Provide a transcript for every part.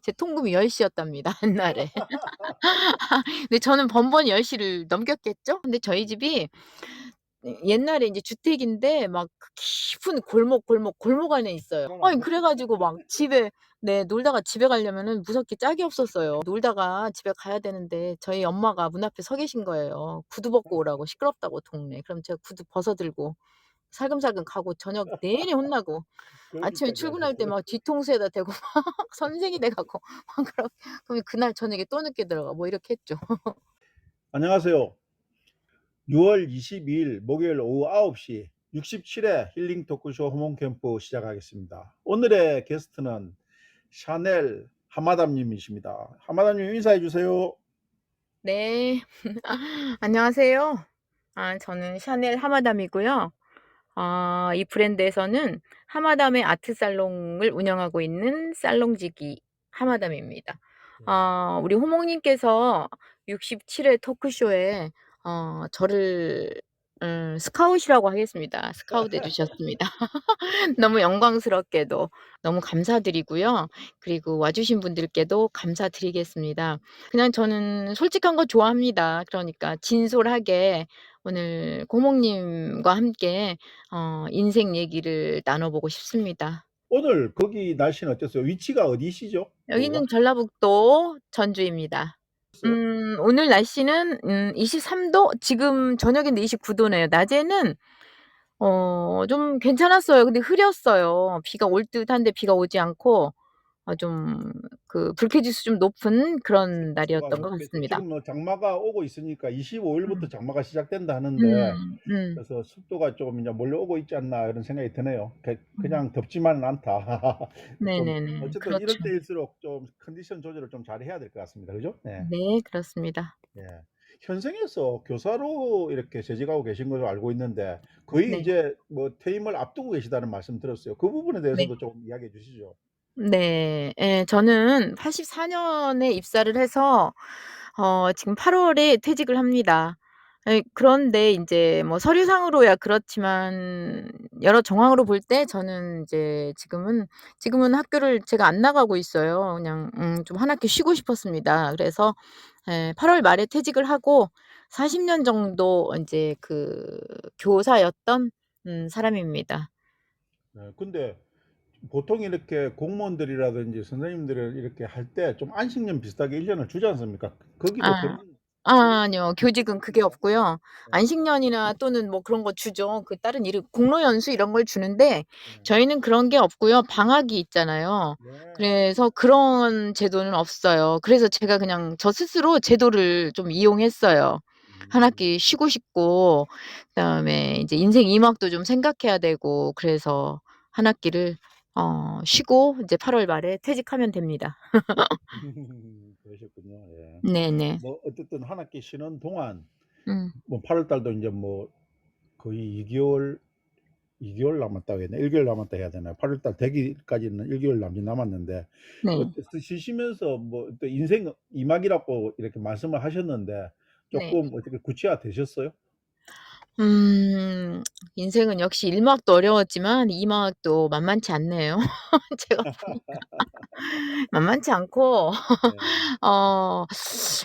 제 통금이 10 시였답니다 옛날에. 근데 저는 번번이 10 시를 넘겼겠죠? 근데 저희 집이 옛날에 인제 주택인데 막 그 깊은 골목 안에 있어요. 아니 그래 가지고 막 집에 네 놀다가 집에 가려면은 무섭게 짝이 없었어요. 놀다가 집에 가야 되는데 저희 엄마가 문 앞에 서 계신 거예요. 구두 벗고 오라고 시끄럽다고 동네. 그럼 제가 구두 벗어 들고 살금살금 가고 저녁 내내 혼나고 아침에 그렇게까지 출근할 때 하셨어요? 막 뒤통수에다 대고 막 선생이 돼 갖고 막 그러면 그날 저녁에 또 늦게 들어가 뭐 이렇게 했죠. 안녕하세요. 6월 22일 목요일 오후 9시 67회 힐링 토크쇼 호몬 캠프 시작하겠습니다. 오늘의 게스트는 샤넬 하마담 님이십니다. 하마담 님 인사해 주세요. 네. 안녕하세요. 저는 샤넬 하마담이고요. 이 브랜드에서는 하마담의 아트 살롱을 운영하고 있는 살롱지기 하마담입니다. 네. 우리 호몽님께서 67회 토크쇼에 저를 스카웃이라고 하겠습니다. 스카웃해 주셨습니다. 너무 영광스럽게도 너무 감사드리고요. 그리고 와 주신 분들께도 감사드리겠습니다. 그냥 저는 솔직한 거 좋아합니다. 그러니까 진솔하게 오늘 고목님과 함께 인생 얘기를 나눠 보고 싶습니다. 오늘 거기 날씨는 어땠어요? 위치가 어디시죠? 거기가? 여기는 전라북도 전주입니다. 어요 오늘 날씨는 23 도, 지금 저녁인데 29 도네요. 낮에는 좀 괜찮았어요. 근데 흐렸어요. 비가 올 듯한데 비가 오지 않고 좀 그 불쾌지수 좀 높은 그런 습도가 날이었던 것 높겠죠. 같습니다. 지금 뭐 장마가 오고 있으니까 25일부터 음. 장마가 시작된다 하는데 음. 음. 그래서 습도가 좀 이제 몰려오고 있지 않나 그런 생각이 드네요. 음. 그냥 덥지만은 않다. 좀 네네네. 어쨌든 이럴 그렇죠. 때일수록 좀 컨디션 조절을 좀 잘해야 될 것 같습니다. 그죠? 네. 네, 그렇습니다. 예. 현생에서 교사로 이렇게 재직하고 계신 걸로 알고 있는데 거의 네. 이제 뭐 퇴임을 앞두고 계시다는 말씀 들었어요. 그 부분에 네. 대해서도 조금 이야기해 주시죠. 네. 예. 저는 84 년에 입사를 해서 지금 8 월에 퇴직을 합니다. 예, 그런데 인제 뭐 서류상으로야 그렇지만 여러 정황으로 볼 때 저는 인제 지금은 학교를 제가 안 나가고 있어요. 그냥 좀 한 학기 쉬고 싶었습니다. 그래서 8월 말에 퇴직을 하고 40년 정도 인제 그 교사였던 사람입니다. 근데 보통 이렇게 공무원들이라든지 선생님들은 이렇게 할 때 좀 안식년 비슷하게 1 년을 주지 않습니까? 거기도 아. 그런 아니요. 교직은 그게 없고요. 예. 안식년이나 또는 뭐 그런 거 주죠. 그 다른 이름 공로연수 이런 걸 주는데 예. 저희는 그런 게 없고요. 방학이 있잖아요. 네. 그래서 그런 제도는 없어요. 그래서 제가 그냥 저 스스로 제도를 좀 이용했어요. 한 음. 학기 쉬고 싶고 그다음에 인제 인생 2막도 좀 생각해야 되고 그래서 한 학기를 쉬고 이제 8월 말에 퇴직하면 됩니다. 그러셨군요. 예. 네네. 뭐 어쨌든 한 학기 쉬는 동안 음. 뭐 8월 달도 인제 뭐 거의 2 개월 남았다고 해야 되나? 1 개월 남았다 해야 되나요? 8월 달 되기까지는 1 개월 남았는데 네. 쉬시면서 뭐 또 인생 이막이라고 이렇게 말씀을 하셨는데 네. 쪼끔 어떻게 구체화 되셨어요? 음. 인생은 역시 1 막도 어려웠지만 2 막도 만만치 않네요. 제가 보니까 만만치 않고 네. 어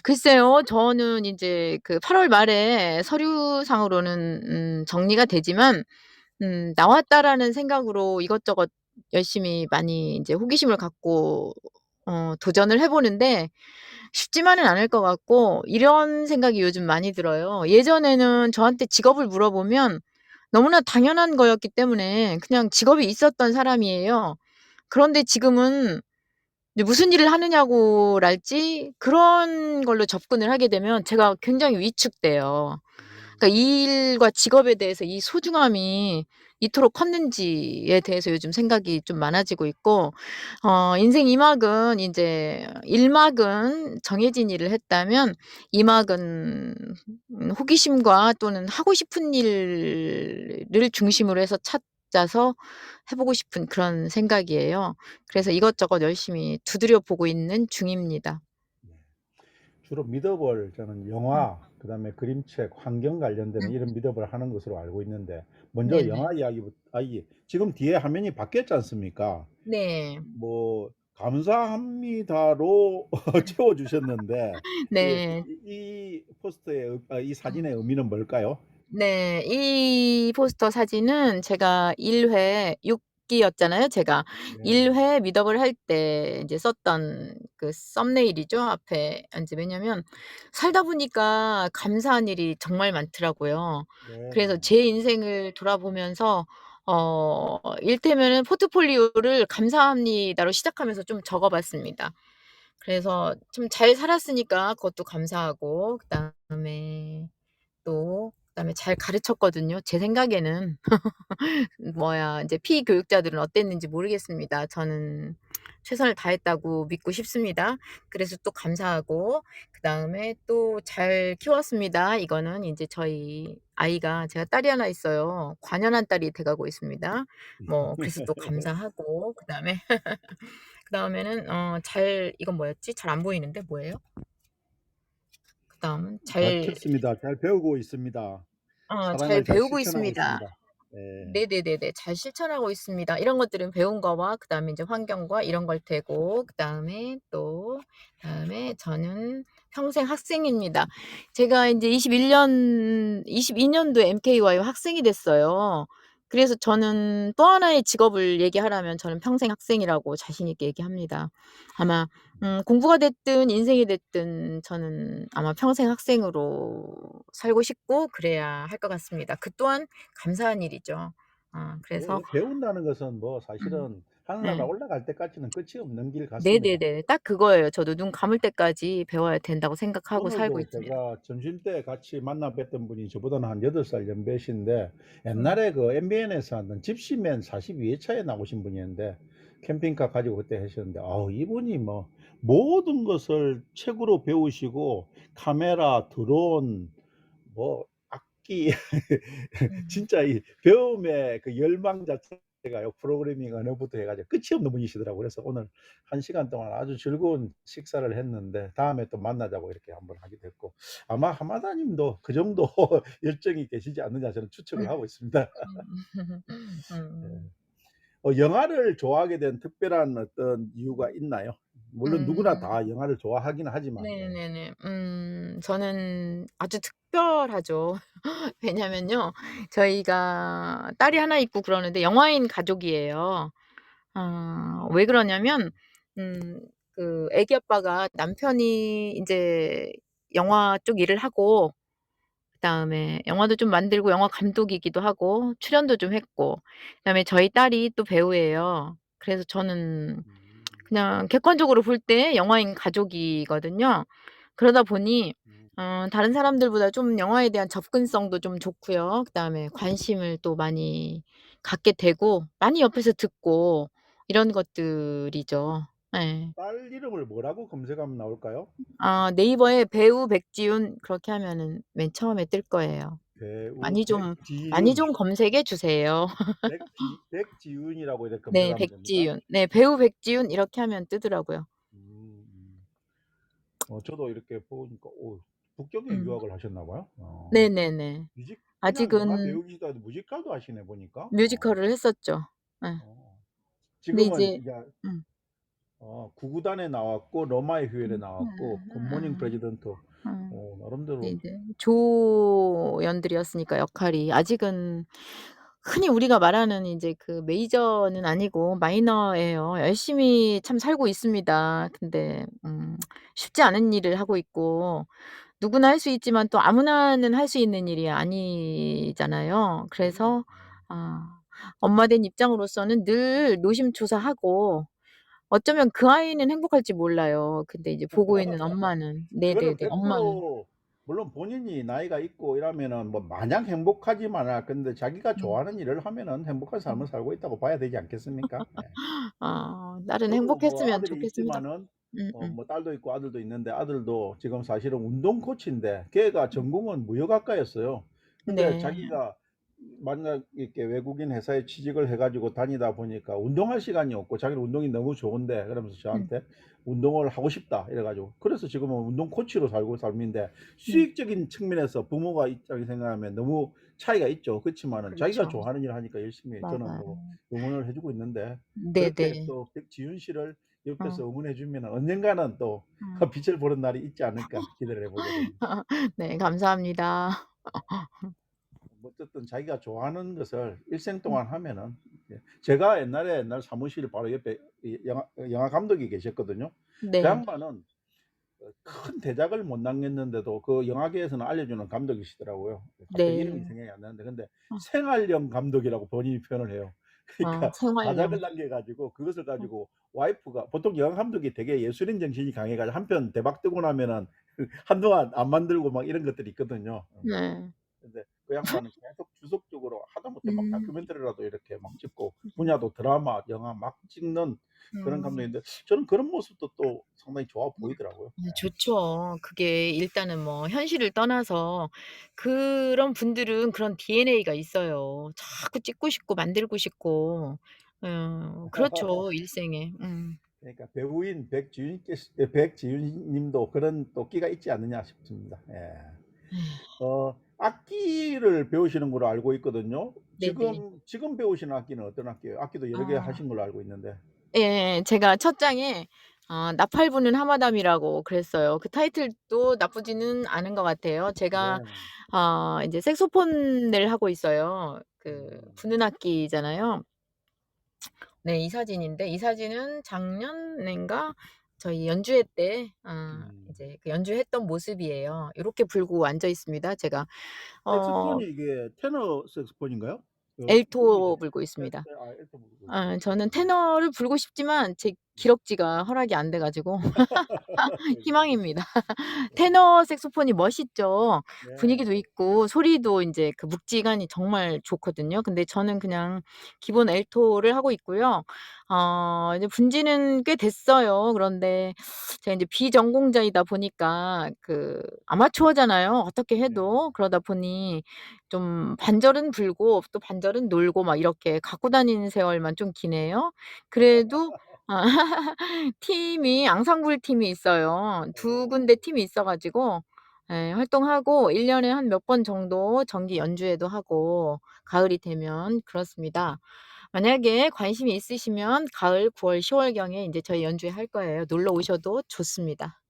글쎄요. 저는 인제 그 8월 말에 서류상으로는 정리가 되지만 '나왔다.'라는 생각으로 이것저것 열심히 많이 인제 호기심을 갖고 도전을 해 보는데 쉽지만은 않을 것 같고 이런 생각이 요즘 많이 들어요. 예전에는 저한테 직업을 물어보면 너무나 당연한 거였기 때문에 그냥 직업이 있었던 사람이에요. 그런데 지금은 이제 무슨 일을 하느냐고 랄지 그런 걸로 접근을 하게 되면 제가 굉장히 위축돼요. 음. 그러니까 이 일과 직업에 대해서 이 소중함이 이토록 컸는지에 대해서 요즘 생각이 좀 많아지고 있고 인생 2 막은 인제 1 막은 정해진 일을 했다면 2 막은 호기심과 또는 하고 싶은 일을 중심으로 해서 찾아서 해 보고 싶은 그런 생각이에요. 그래서 이것저것 열심히 두드려 보고 있는 중입니다. 네. 주로 미더블 저는 음. 영화 그다음에 그림책, 환경 관련되는 음. 이런 미더블을 하는 것으로 알고 있는데 먼저 네네. 영화 이야기부 아 이 지금 뒤에 화면이 바뀌었지 않습니까? 네. 뭐 감사합니다로 채워 주셨는데 이 네. 이 포스트의 이 음. 사진의 의미는 뭘까요? 네. 이 포스터 사진은 제가 1회 6 기였잖아요 제가. 1 네네. 회 미더블 할 때 인제 썼던 그 썸네일이죠 앞에. 인제 왜냐면 살다 보니까 감사한 일이 정말 많더라고요. 그래서 네네. 제 인생을 돌아보면서 일테면은 포트폴리오를 감사합니다로 시작하면서 좀 적어 봤습니다. 그래서 좀 잘 살았으니까 그것도 감사하고, 그다음에 잘 가르쳤거든요. 제 생각에는 인제 피교육자들은 어땠는지 모르겠습니다. 저는 최선을 다했다고 믿고 싶습니다. 그래서 또 감사하고, 그다음에 또 잘 키웠습니다. 이거는 인제 저희 아이가, 제가 딸이 하나 있어요. 관연한 딸이 돼 가고 있습니다. 뭐 그래서 또 감사하고, 그다음에는 이건 뭐였지? 잘 안 보이는데 뭐예요? 그다음은 잘 잘 켰습니다. 잘 배우고 있습니다. 잘 사랑을 잘 배우고 실천하고 있습니다. 있습니다. 네. 네네네네. 잘 실천하고 있습니다. 이런 것들은 배운 거와 그다음에 인제 환경과 이런 걸 테고, 그다음에 저는 평생 학생입니다. 제가 인제 22 년도에 MKY 학생이 됐어요. 그래서 저는 또 하나의 직업을 얘기하라면 저는 평생 학생이라고 자신 있게 얘기합니다. 아마 공부가 됐든 인생이 됐든 저는 아마 평생 학생으로 살고 싶고 그래야 할 것 같습니다. 그 또한 감사한 일이죠. 그래서 배운다는 것은 뭐 음 사실은 하늘나라 네. 올라갈 때까지는 끝이 없는 길 같습니다. 네네네. 딱 그거예요. 저도 눈 감을 때까지 배워야 된다고 생각하고 살고 오늘도 있습니다. 제가 점심때 같이 만나 뵀던 분이 저보다는 한 8살 연배신데 음. 옛날에 그 MBN에서 하던 집시맨 42 회차에 나오신 분이었는데 캠핑카 가지고 그때 하셨는데 아우 이분이 뭐 모든 것을 책으로 배우시고 카메라, 드론, 뭐 악기 음. 진짜 이 배움의 그 열망 자체가요. 프로그래밍 언어부터 해 가지고 끝이 없는 분이시더라고요. 그래서 오늘 1 시간 동안 아주 즐거운 식사를 했는데 다음에 또 만나자고 이렇게 한번 하게 됐고 아마 하마다 님도 그 정도 열정이 계시지 않느냐 저는 추측을 하고 있습니다. 예. 음. 영화를 좋아하게 된 특별한 어떤 이유가 있나요? 물론 누구나 음. 다 영화를 좋아하긴 하지만 네. 네네네. 저는 아주 특별하죠. 왜냐면요, 저희가 딸이 하나 있고 그러는데 영화인 가족이에요. 왜 그러냐면 음 애기 아빠가, 남편이 인제 영화 쪽 일을 하고, 그다음에 영화도 좀 만들고 영화 감독이기도 하고 출연도 좀 했고, 그다음에 저희 딸이 또 배우예요. 그래서 저는 음. 그냥 객관적으로 볼 때 영화인 가족이거든요. 그러다 보니 음. 다른 사람들보다 좀 영화에 대한 접근성도 좀 좋고요. 그다음에 관심을 또 많이 갖게 되고 많이 옆에서 듣고 이런 것들이죠. 예. 딸 이름을 뭐라고 검색하면 나올까요? 네이버에 배우 백지윤 그렇게 하면은 맨 처음에 뜰 거예요. 배우 많이 좀 백지윤. 검색해 주세요. 백지윤이라고 이렇게 네, 검색하면 됩니까? 백지윤. 네, 배우 백지윤 이렇게 하면 뜨더라고요. 음. 저도 이렇게 보니까 북경에 음. 유학을 하셨나 봐요. 네네네. 그냥 영화 아직은 배우기도 하고 뮤지컬도 하시네 보니까. 뮤지컬을 했었죠. 예. 어. 근데 지금은 이제 이제 음. 구구단에 나왔고 로마의 휴일에 음. 나왔고 굿모닝 프레지던트 음. 나름대로 네네. 조연들이었으니까 역할이 아직은 흔히 우리가 말하는 인제 그 메이저는 아니고 마이너예요. 열심히 참 살고 있습니다. 근데 쉽지 않은 일을 하고 있고, 누구나 할 수 있지만 또 아무나는 할 수 있는 일이 아니잖아요. 그럼요. 그래서 아 엄마 된 입장으로서는 늘 노심초사하고, 어쩌면 그 아이는 행복할지 몰라요. 근데 이제 보고 있는 엄마는, 그거는 네네네, 엄마는 100% 물론 본인이 나이가 있고 이러면은 뭐 마냥 행복하지만은 근데 자기가 음 좋아하는 일을 하면은 행복한 음. 삶을 살고 있다고 봐야 되지 않겠습니까? 예. 딸은 저도 뭐 행복했으면 아들이 좋겠습니다. 있지만은 음음. 뭐 딸도 있고 아들도 있는데 아들도 지금 사실은 운동 코치인데 걔가 전공은 무역학과였어요. 근데 네. 자기가 만약 이렇게 외국인 회사에 취직을 해 가지고 다니다 보니까 운동할 시간이 없고 자기는 운동이 너무 좋은데 그러면서 음 저한테 "운동을 하고 싶다." 이래 가지고 그래서 지금은 운동 코치로 살고 삶인데 네. 수익적인 측면에서 부모가 입장이 생각하면 너무 차이가 있죠. 그렇지만은 자기가 그렇죠. 좋아하는 일을 하니까 열심히 저는 맞아요. 뭐 응원을 해 주고 있는데 그렇게 네네. 또 백지윤 씨를 어. 옆에서 응원해 주면은 언젠가는 또 음. 빛을 보는 날이 있지 않을까 기대를 해 보게 됩니다. 네 감사합니다. 뭐 어쨌든 자기가 좋아하는 것을 일생 음. 동안 하면은 제가 옛날 사무실 바로 옆에 이 영화 감독이 계셨거든요. 그 네. 양반은 큰 대작을 못 남겼는데도 그 영화계에서는 알려주는 감독이시더라고요. 갑자기 이름이 네. 생각이 안 나는데 근데 어. 생활형 감독이라고 본인이 표현을 해요. 그러니까 생활용. 다작을 남겨 가지고 그것을 가지고 와이프가 보통 영화 감독이 되게 예술인 정신이 강해 가지고 한 편 대박 뜨고 나면은 한동안 안 만들고 막 이런 것들이 있거든요. 네. 근데 그 양반은 계속 주속적으로 하다못해 막 음. 다큐멘터리라도 이렇게 막 찍고 분야도 드라마, 영화 막 찍는 그런 음. 감독인데 저는 그런 모습도 또 상당히 좋아 보이더라고요. 예. 좋죠. 그게 일단은 뭐 현실을 떠나서 그런 분들은 그런 DNA가 있어요. 자꾸 찍고 싶고 만들고 싶고. 그렇죠, 일생에. 음. 그러니까 배우인 백지윤 님도 그런 또 끼가 있지 않느냐 싶습니다. 예. 악기를 배우시는 걸로 알고 있거든요. 네네. 지금 배우시는 악기는 어떤 악기예요? 악기도 여러 개 아. 하신 걸로 알고 있는데. 예. 제가 첫 장에 나팔 부는 하마담이라고 그랬어요. 그 타이틀도 나쁘지는 않은 것 같아요. 제가 네. 인제 색소폰을 하고 있어요. 그 음. 부는 악기잖아요. 네. 이 사진인데 이 사진은 작년인가 저희 연주회 때 음. 이제 그 연주했던 모습이에요. 요렇게 불고 앉아 있습니다 제가. 어 색소폰이 이게 테너 색소폰인가요? 불기 엘토 전에 불고 있습니다. 알토 부르고 있구나. 저는 테너를 불고 싶지만 제 음. 기럭지가 허락이 안 돼 가지고 그러시군요. 희망입니다. 네. 테너 색소폰이 멋있죠. 네. 분위기도 있고 소리도 인제 그 묵직하니 정말 좋거든요. 근데 저는 그냥 기본 엘토를 하고 있고요. 이제 분지는 꽤 됐어요. 그런데 제가 인제 비전공자이다 보니까 그 아마추어잖아요, 어떻게 네. 해도. 그러다 보니 좀 반절은 불고 또 반절은 놀고 막 이렇게 갖고 다니는 세월만 좀 기네요. 그래도 아 팀이 앙상블 팀이 있어요. 두 군데 오. 팀이 있어 가지고 예 활동하고 1 년에 한 몇 번 정도 정기 연주회도 하고 가을이 되면 그렇습니다. 만약에 관심이 있으시면 가을 9 월, 10 월경에 인제 저희 연주회 할 거예요. 놀러 오셔도 좋습니다.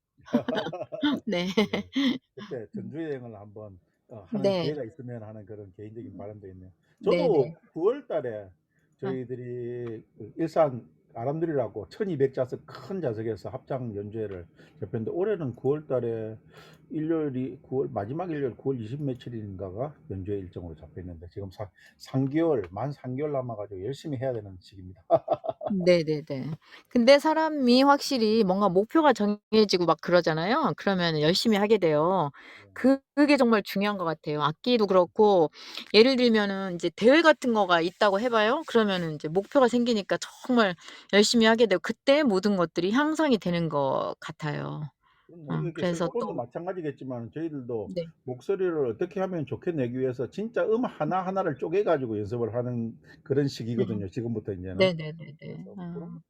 네. 예. 그때 전주 여행을 한번 하는 네. 기회가 있으면 하는 그런 개인적인 바람도 있네요. 저도 네네. 9월 달에 아 저희들이 일산 아람들이라고 1,200 좌석 큰 좌석에서 합창 연주회를 접했는데 올해는 9월 달에 일요일이 9월 마지막 일요일 9월 20 며칠인가가 연주회 일정으로 잡혀 있는데 지금 3 개월 만 3 개월 남아 가지고 열심히 해야 되는 시기입니다. 네네네. 근데 사람이 확실히 뭔가 목표가 정해지고 막 그러잖아요. 그러면 열심히 하게 돼요. 그게 정말 중요한 것 같아요. 악기도 그렇고 예를 들면은 인제 대회 같은 거가 있다고 해 봐요. 그러면은 인제 목표가 생기니까 정말 열심히 하게 되고 그때 모든 것들이 향상이 되는 것 같아요. 그럼 뭐 이렇게 그래서 색소폰도 또 마찬가지겠지만 저희들도 네. 목소리를 어떻게 하면 좋게 내기 위해서 진짜 하나하나를 쪼개 가지고 연습을 하는 그런 네. 시기거든요, 지금부터 인제는. 네네네네. 그래서 뭐 그런 것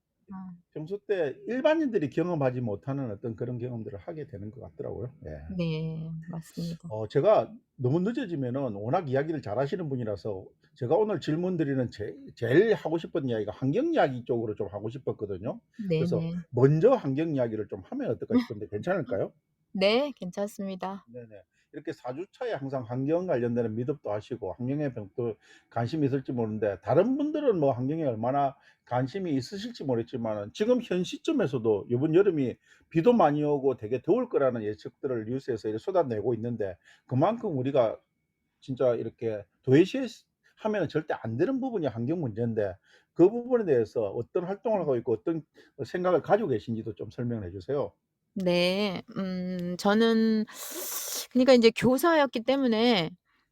평소 때 일반인들이 경험하지 못하는 어떤 그런 경험들을 하게 되는 것 같더라고요. 예. 네. 맞습니다. 제가 너무 늦어지면은 워낙 이야기를 잘하시는 분이라서 제가 오늘 질문 드리는 제일 하고 싶은 이야기가 환경 이야기 쪽으로 좀 하고 싶었거든요. 그래서 네네. 먼저 환경 이야기를 좀 하면 어떨까 싶은데 괜찮을까요? 네. 괜찮습니다. 네네. 이렇게 4 주차에 항상 환경 관련되는 미덕도 하시고 환경에 또 관심이 있을지 모르는데 다른 분들은 뭐 환경에 얼마나 관심이 있으실지 모르겠지만은 지금 현 시점에서도 이번 여름이 비도 많이 오고 되게 더울 거라는 예측들을 뉴스에서 이렇게 쏟아내고 있는데 그만큼 우리가 진짜 이렇게 도외시에서 하면은 절대 안 되는 부분이 환경 문제인데 그 부분에 대해서 어떤 활동을 하고 있고 어떤 생각을 가지고 계신지도 좀 설명을 해 주세요. 네. 저는 그니까 인제 교사였기 때문에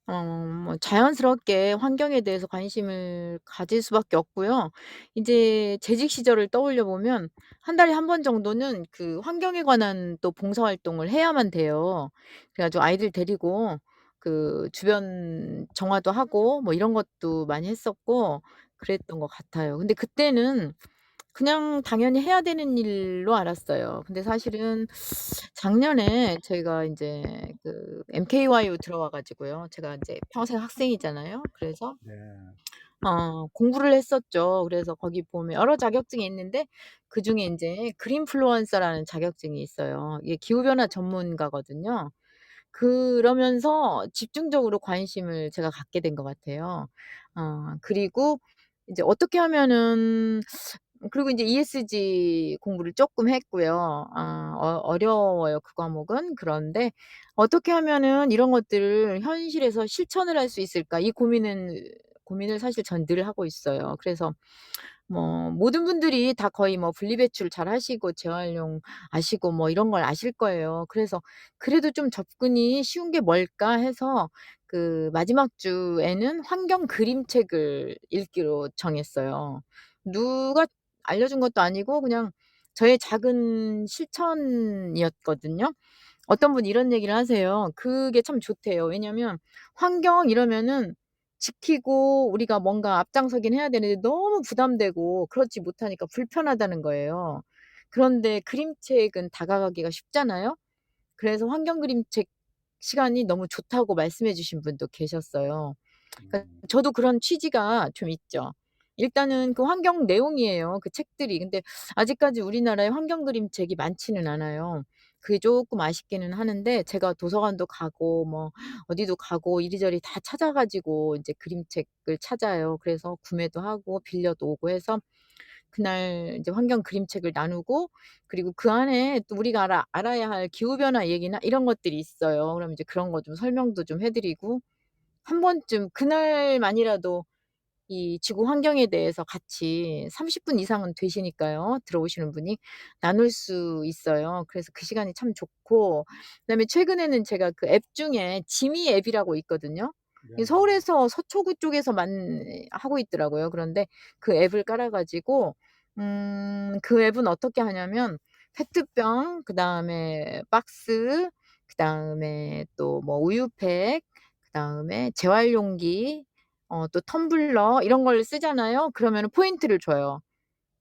뭐 자연스럽게 환경에 대해서 관심을 가질 수밖에 없고요. 이제 재직 시절을 떠올려 보면 한 달에 한 번 정도는 그 환경에 관한 또 봉사활동을 해야만 돼요. 그래 가지고 아이들 데리고 그 주변 정화도 하고 뭐 이런 것도 많이 했었고 그랬던 것 같아요. 근데 그때는 그냥 당연히 해야 되는 일로 알았어요. 근데 사실은 작년에 제가 인제 그 MKYO 들어와 가지고요. 제가 인제 평생 학생이잖아요. 그래서 네. 공부를 했었죠. 그래서 거기 보면 여러 자격증이 있는데 그중에 인제 그린플루언서라는 자격증이 있어요. 이게 기후 변화 전문가거든요. 그러면서 집중적으로 관심을 제가 갖게 된 것 같아요. 그리고 이제 어떻게 하면은 그리고 인제 ESG 공부를 쪼끔 했고요. 어려워요, 그 과목은. 그런데 '어떻게 하면은 이런 것들을 현실에서 실천을 할 수 있을까?' 이 고민을 사실 전 늘 하고 있어요. 그래서 뭐 모든 분들이 다 거의 뭐 분리배출 잘하시고 재활용 아시고 뭐 이런 걸 아실 거예요. 그래서 '그래도 좀 접근이 쉬운 게 뭘까?' 해서 그 마지막 주에는 환경 그림책을 읽기로 정했어요. 누가 알려준 것도 아니고 그냥 저의 작은 실천이었거든요. 어떤 분이 이런 얘기를 하세요. 그게 참 좋대요. 왜냐면 환경 이러면은 지키고 우리가 뭔가 앞장서긴 해야 되는데 너무 부담되고 그렇지 못하니까 불편하다는 거예요. 그런데 그림책은 다가가기가 쉽잖아요. 그래서 환경 그림책 시간이 너무 좋다고 말씀해 주신 분도 계셨어요. 그러니까 음. 저도 그런 취지가 좀 있죠. 일단은 그 환경 내용이에요, 그 책들이. 근데 아직까지 우리나라에 환경 그림책이 많지는 않아요. 그게 쪼끔 아쉽기는 하는데 제가 도서관도 가고 뭐 어디도 가고 이리저리 다 찾아 가지고 인제 그림책을 찾아요. 그래서 구매도 하고 빌려도 오고 해서 그날 인제 환경 그림책을 나누고 그리고 그 안에 또 우리가 알아야 할 기후 변화 얘기나 이런 것들이 있어요. 그럼 이제 그런 거 좀 설명도 좀 해 드리고 한 번쯤 그날만이라도 이 지구 환경에 대해서 같이 30분 이상은 되시니까요, 들어오시는 분이. 나눌 수 있어요. 그래서 그 시간이 참 좋고 그다음에 최근에는 제가 그 앱 중에 지미 앱이라고 있거든요. 이 네네. 서울에서 서초구 쪽에서만 하고 있더라고요. 그런데 그 앱을 깔아 가지고 그 앱은 어떻게 하냐면 페트병 그다음에 박스 그다음에 또 뭐 우유팩 그다음에 재활용기 또 텀블러 이런 걸 쓰잖아요. 그러면은 포인트를 줘요.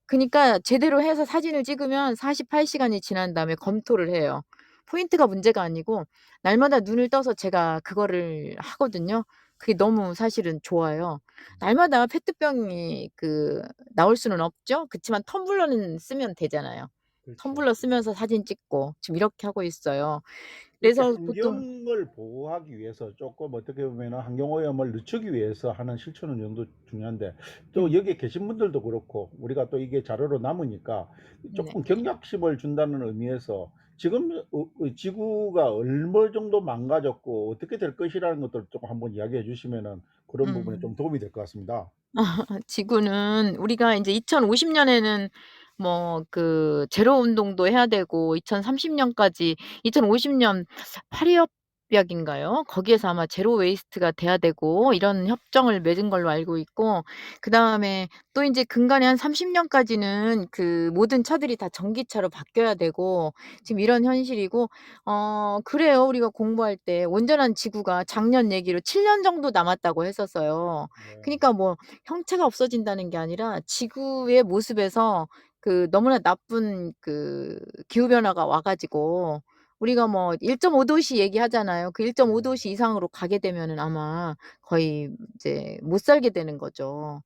그니까 제대로 해서 사진을 찍으면 48 시간이 지난 다음에 검토를 해요. 포인트가 문제가 아니고 날마다 눈을 떠서 제가 그거를 하거든요. 그게 너무 사실은 좋아요. 음. 날마다 페트병이 나올 수는 없죠. 그치만 텀블러는 쓰면 되잖아요. 그렇죠. 텀블러 쓰면서 사진 찍고 지금 이렇게 하고 있어요. 이렇게 그래서 보통 환경을 보호하기 위해서 쪼끔 어떻게 보면은 환경오염을 늦추기 위해서 하는 실천은 정도 중요한데 또 음 여기에 계신 분들도 그렇고 우리가 또 이게 자료로 남으니까 네. 쪼끔 경각심을 준다는 의미에서 지금 지구가 얼마 정도 망가졌고 어떻게 될 것이라는 것들을 쪼끔 한번 이야기해 주시면은 그런 부분에 좀 음. 도움이 될 것 같습니다. 지구는 우리가 인제 2050 년에는 뭐 제로 운동도 해야 되고 2030 년까지 2050년 파리 협약인가요? 거기에서 아마 제로 웨이스트가 돼야 되고 이런 협정을 맺은 걸로 알고 있고 그다음에 또 인제 근간에 한 30 년까지는 모든 차들이 다 전기차로 바뀌어야 되고 지금 이런 현실이고 그래요. 우리가 공부할 때 온전한 지구가 작년 얘기로 7년 정도 남았다고 했었어요. 네. 그니까 뭐 형체가 없어진다는 게 아니라 지구의 모습에서 너무나 나쁜 기후 변화가 와 가지고 우리가 뭐 1.5 도씨 얘기하잖아요. 그 1.5 네. 도씨 이상으로 가게 되면은 아마 거의 이제 못 살게 되는 거죠.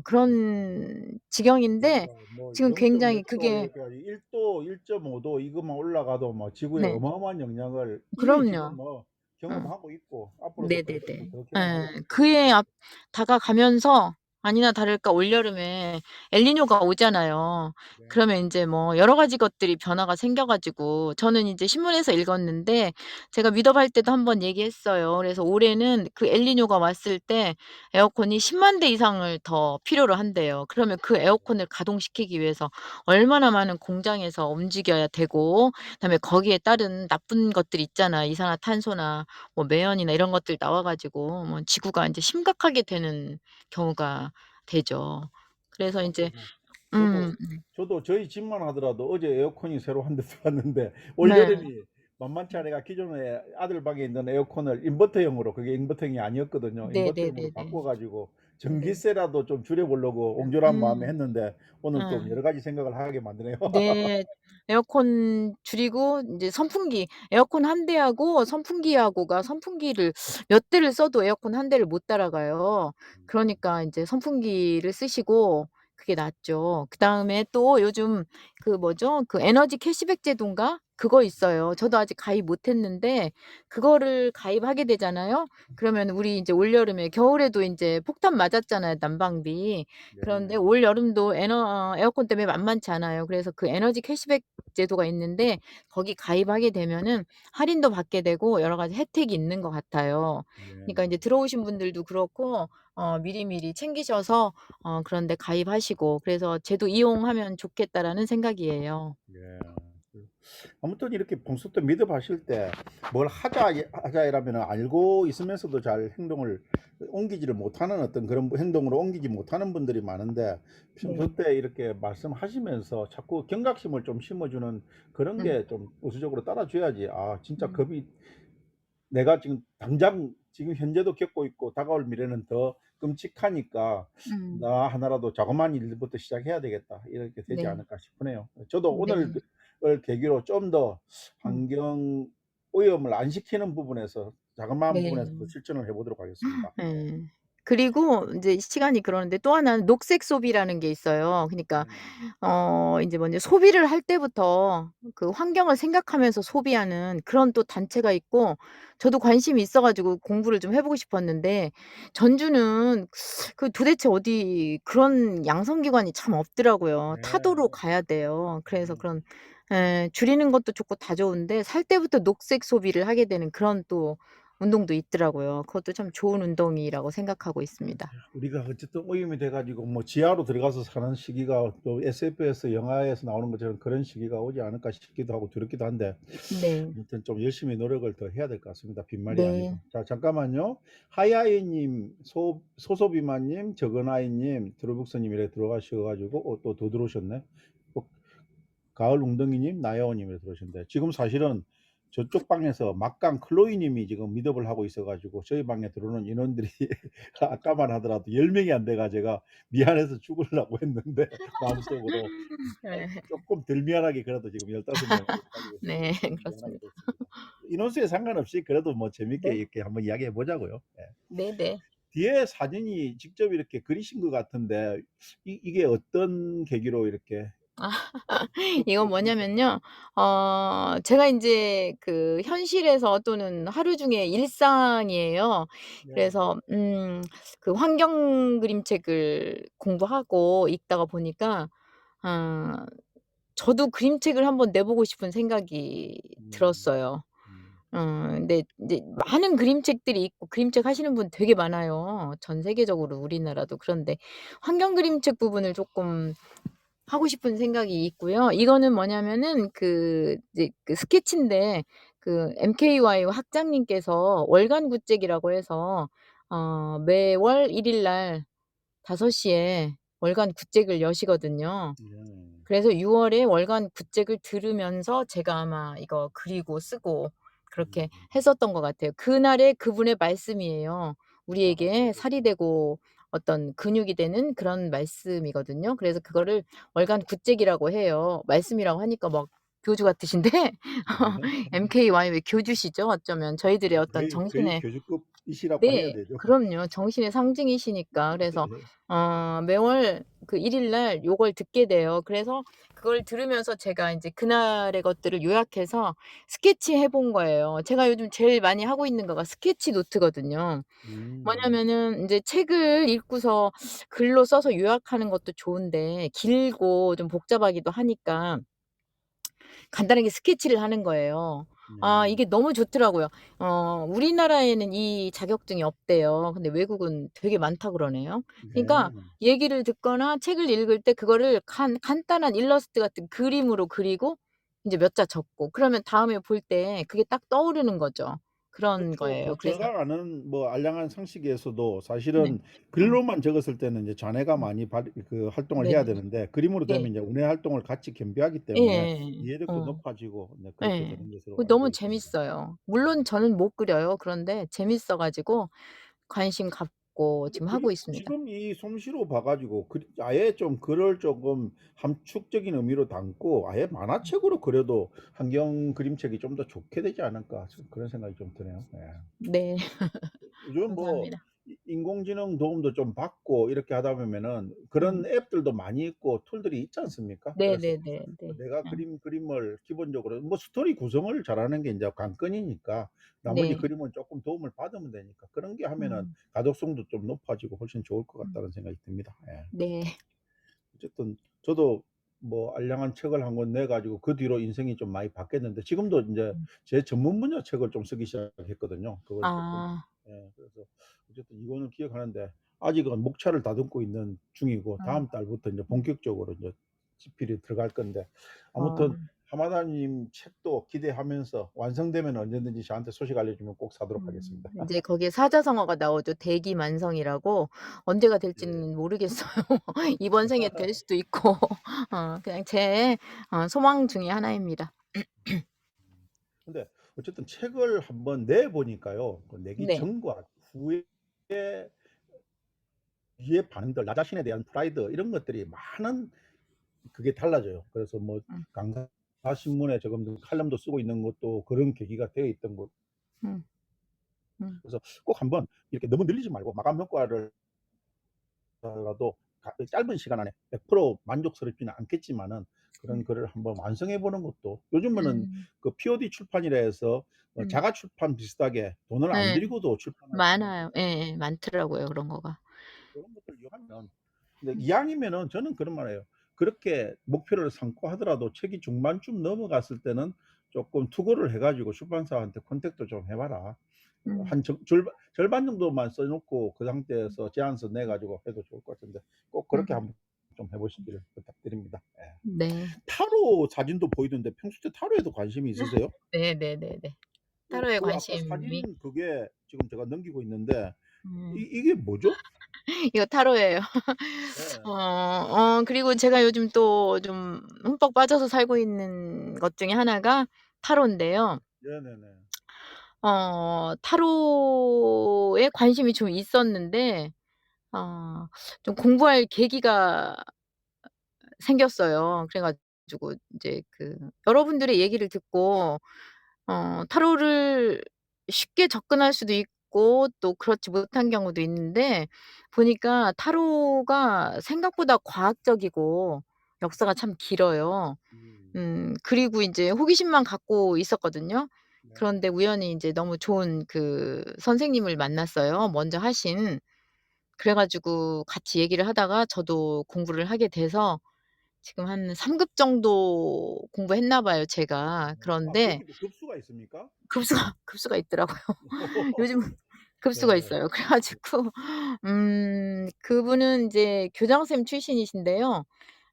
그런 지경인데 그러니까 뭐 지금 0. 굉장히 몇 도 그게 이렇게 해가지고 1 도, 1.5도 이것만 올라가도 뭐 지구에 네. 어마어마한 영향을 이미 지금 그럼요. 뭐 어. 경험하고 있고 앞으로도 네네네. 더 경험하고 예. 있을 그해 것입니다. 앞 다가가면서 아니나 다를까 올여름에 엘니뇨가 오잖아요. 네. 그러면 인제 뭐 여러 가지 것들이 변화가 생겨 가지고 저는 인제 신문에서 읽었는데 제가 미더할 때도 한번 얘기했어요. 그래서 올해는 그 엘니뇨가 왔을 때 에어컨이 1 0 대 이상을 더 필요로 한대요. 그러면 그 에어컨을 가동시키기 위해서 얼마나 많은 공장에서 움직여야 되고 그다음에 거기에 따른 나쁜 것들이 있잖아요. 이산화탄소나 뭐 매연이나 이런 것들 나와 가지고 뭐 지구가 인제 심각하게 되는 경우가 되죠. 그래서 인제 맞습니다. 음 저도 저도 저희 집만 하더라도 어제 에어컨이 새로 한 대 들어왔는데 네. 올여름이 만만치 않아 기존에 아들 방에 있는 에어컨을 인버터형으로 그게 인버터형이 아니었거든요. 인버터형으로 네네네네. 바꿔 가지고 네. 전기세라도 좀 줄여 보려고 옹졸한 마음에 음. 했는데 오늘 좀 예. 여러 가지 생각을 하게 만드네요. 네. 에어컨 줄이고 인제 선풍기 에어컨 한 대하고 선풍기하고가 선풍기를 몇 대를 써도 에어컨 한 대를 못 따라가요. 그러니까 인제 선풍기를 쓰시고 그게 낫죠. 그다음에 또 요즘 그 뭐죠? 그 에너지 캐시백 제도인가? 그거 있어요. 저도 아직 가입 못 했는데 그거를 가입하게 되잖아요. 그러면 우리 인제 올여름에 겨울에도 인제 폭탄 맞았잖아요, 난방비. 그런데 네. 올여름도 에어컨 때문에 만만치 않아요. 그래서 그 에너지 캐시백 제도가 있는데 거기 가입하게 되면은 할인도 받게 되고 여러 가지 혜택이 있는 것 같아요. 그러니까 네. 인제 들어오신 분들도 그렇고 미리미리 챙기셔서 그런 데 가입하시고 그래서 '제도 이용하면 좋겠다.'라는 생각이에요. 네. 그 아무튼 이렇게 평소 때 미드하실 때 뭘 하자 이러면은 알고 있으면서도 잘 행동을 옮기지를 못하는 어떤 그런 행동으로 옮기지 못하는 분들이 많은데 네. 평소 때 이렇게 말씀하시면서 자꾸 경각심을 좀 심어주는 그런 음. 게 좀 우수적으로 따라줘야지 아 진짜 음. 겁이 내가 지금 당장 지금 현재도 겪고 있고 다가올 미래는 더 끔찍하니까 음. '나 하나라도 자그마한 일부터 시작해야 되겠다.' 이렇게 되지 네. 않을까 싶으네요. 저도 오늘 네. 을 계기로 좀 더 음. 환경 오염을 안 시키는 부분에서 자그마한 부분에서도 네. 실천을 해 보도록 하겠습니다. 예. 그리고 인제 시간이 그러는데 또 하나는 녹색 소비라는 게 있어요. 그니까 네. 인제 먼저 소비를 할 때부터 그 환경을 생각하면서 소비하는 그런 또 단체가 있고 저도 관심이 있어 가지고 공부를 좀 해 보고 싶었는데 전주는 그 도대체 어디 그런 양성기관이 참 없더라고요. 타도로 네. 가야 돼요. 그래서 음. 그런 줄이는 것도 좋고 다 좋은데 살 때부터 녹색 소비를 하게 되는 그런 또 운동도 있더라고요. 그것도 참 좋은 운동이라고 생각하고 있습니다. 우리가 어쨌든 오염이 돼 가지고 뭐 지하로 들어가서 사는 시기가 또 SF에서 영화에서 나오는 것처럼 그런 시기가 오지 않을까 싶기도 하고 두렵기도 한데 네. 아무튼 좀 열심히 노력을 더 해야 될 것 같습니다. 빈말이 아니고. 네. 자 잠깐만요. 하이아이 님, 소소비마 님, 적은아이 님, 트루북스 님 이렇게 들어가셔 가지고 또 더 들어오셨네. 또 가을 웅덩이님, 나여원님이 들어오셨는데 지금 사실은 저쪽 방에서 막강 클로이님이 지금 미드업을 하고 있어 가지고 저희 방에 들어오는 인원들이 아까만 하더라도 10명이 안 돼가 제가 미안해서 죽으려고 했는데 마음속으로 예. 쪼끔 덜 미안하게 그래도 지금 15명을 가지고 있어서 네. 좀 미안하게 그렇습니다. 됐습니다. 인원수에 상관없이 그래도 뭐 재밌게 네. 이렇게 한번 이야기해 보자고요. 예. 네네. 뒤에 사진이 직접 이렇게 그리신 것 같은데 이게 어떤 계기로 이렇게 아 이건 붓고 그리셨나요? 뭐냐면요. 제가 인제 그 현실에서 또는 하루 중에 일상이에요. 네. 그래서 그 환경 그림책을 공부하고 읽다가 보니까 아 저도 그림책을 한번 내 보고 싶은 생각이 음. 들었어요. 음. 근데 인제 많은 그림책들이 있고 그림책 하시는 분 되게 많아요, 전 세계적으로 우리나라도. 그런데 환경 그림책 부분을 쪼끔 하고 싶은 생각이 있고요. 이거는 뭐냐면은 그 이제 그 스케치인데 그 MKY 학장님께서 월간 굿잭이라고 해서 매월 1일날 5 시에 월간 굿잭을 여시거든요. 네. 그래서 6 월에 월간 굿잭을 들으면서 제가 아마 이거 그리고 쓰고 그렇게 음. 했었던 것 같아요. 그날의 그분의 말씀이에요. 아 우리에게 살이 그러셨구나. 되고 어떤 근육이 되는 그런 말씀이거든요. 그래서 그거를 월간 굿잭이라고 해요. 말씀이라고 하니까 막 교주 같으신데 MKY 왜 교주시죠 어쩌면. 저희들의 어떤 거의 정신의 교주급이시라고 해야 네. 되죠. 그럼요. 정신의 상징이시니까. 그래서 매월 그 1일날 요걸 듣게 돼요. 그래서 그걸 들으면서 제가 인제 그날의 것들을 요약해서 스케치해 본 거예요. 제가 요즘 제일 많이 하고 있는 거가 스케치 노트거든요. 음. 뭐냐면은 인제 책을 읽고서 글로 써서 요약하는 것도 좋은데 길고 좀 복잡하기도 하니까 간단하게 스케치를 하는 거예요. 아 네. 이게 너무 좋더라고요. 우리나라에는 이 자격증이 없대요. 근데 외국은 되게 많다 그러네요. 그러니까 네. 얘기를 듣거나 책을 읽을 때 그거를 간단한 일러스트 같은 그림으로 그리고 인제 몇 자 적고 그러면 다음에 볼 때 그게 딱 떠오르는 거죠. 그런 그렇죠. 거예요. 그 그래서 제가 아는 뭐 알량한 상식에서도 네. 사실은 음. 글로만 적었을 때는 이제 자네가 음. 많이 활동을 네. 해야 되는데 그림으로 네. 되면 이제 운해 활동을 같이 겸비하기 때문에 예예예. 이해력도 높아지고 네 그렇게 예. 되는 것으로 그 알고 너무 있습니다. 재밌어요. 물론 저는 못 그려요. 그런데 재밌어 가지고 관심 갖고 갖고 근데 지금 하고 그림 있습니다. 지금 이 솜씨로 봐 가지고 아예 좀 글을 조금 함축적인 의미로 담고 아예 만화책으로 그려도 '환경 그림책이 좀 더 좋게 되지 않을까.' 좀 그런 생각이 좀 드네요. 예. 네. 요즘 뭐 감사합니다. 인공지능 도움도 좀 받고 이렇게 하다 보면은 그런 음. 앱들도 많이 있고 툴들이 있지 않습니까? 그래서 네네네네. 내가 음. 그림을 기본적으로 뭐 스토리 구성을 잘하는 게 인제 관건이니까 나머지 네. 그림은 쪼끔 도움을 받으면 되니까 그런 게 하면은 음. 가독성도 좀 높아지고 훨씬 좋을 것 음. 같다는 생각이 듭니다. 예. 네. 어쨌든 저도 뭐 알량한 책을 한 권 내 가지고 그 뒤로 인생이 좀 많이 바뀌었는데 지금도 인제 음. 제 전문 분야 책을 좀 쓰기 시작했거든요. 그걸 쪼끔 아. 그래서 어쨌든 이거는 기억하는데 아직은 목차를 다듬고 있는 중이고 음. 다음 달부터 인제 음. 본격적으로 인제 집필이 들어갈 건데 어. 아무튼 하마다님 책도 기대하면서 완성되면 언제든지 저한테 소식 알려주면 꼭 사도록 하겠습니다. 인제 거기에 사자성어가 나오죠. 대기만성이라고. 언제가 예. 될지는 모르겠어요. 이번 생에 될 수도 있고 그냥 제 소망 중에 하나입니다. 근데 어쨌든 책을 한번 내 보니까요. 그 내기 네. 전과 후에 뒤의 반응들 나 자신에 대한 프라이드 이런 것들이 많은 그게 달라져요. 그래서 뭐 음. 강사 신문에 지금 칼럼도 쓰고 있는 것도 그런 계기가 되어 있던 거 음. 음. 그래서 꼭 한번 이렇게 너무 늘리지 말고 마감 효과를 라도 짧은 시간 안에 100% 만족스럽지는 않겠지만은 그런 음. 글을 한번 완성해 보는 것도 요즘에는 음. 그 POD 출판이라 해서 음. 자가 출판 비슷하게 돈을 안 네. 들이고도 출판할 수 있는 많아요. 예예. 많더라고요, 그런 거가. 그런 것들을 이용하면 근데 이왕이면은 저는 그런 말 해요. 그렇게 목표를 삼고 하더라도 책이 중반쯤 넘어갔을 때는 쪼끔 투고를 해 가지고 출판사한테 컨택도 좀 해 봐라. 음. 한 절반 정도만 써 놓고 그 상태에서 제안서 내 가지고 해도 좋을 것 같은데 꼭 그렇게 음. 한번 좀 해 보시기를 부탁드립니다. 예. 네. 타로 사진도 보이던데 평소 때 타로에도 관심이 있으세요? 네네네네. 타로에 그 아까 관심이 사진 그게 지금 제가 넘기고 있는데 음. 이게 뭐죠? 이거 타로예요. 예. 그리고 제가 요즘 또 좀 흠뻑 빠져서 살고 있는 것 중에 하나가 타로인데요. 네네네. 타로에 관심이 좀 있었는데 어 좀 공부할 계기가 생겼어요. 그래 가지고 인제 여러분들의 얘기를 듣고 타로를 쉽게 접근할 수도 있고 또 그렇지 못한 경우도 있는데 보니까 타로가 생각보다 과학적이고 역사가 참 길어요. 음. 그리고 인제 호기심만 갖고 있었거든요. 네. 그런데 우연히 인제 너무 좋은 선생님을 만났어요, 먼저 하신. 그래 가지고 같이 얘기를 하다가 저도 공부를 하게 돼서 지금 한 3급 정도 공부했나 봐요, 제가. 아 그런데 거기도 급수가 있습니까? 급수가 있더라고요. 요즘은 급수가 네. 있어요. 그래 가지고 그분은 인제 교장선생님 출신이신데요.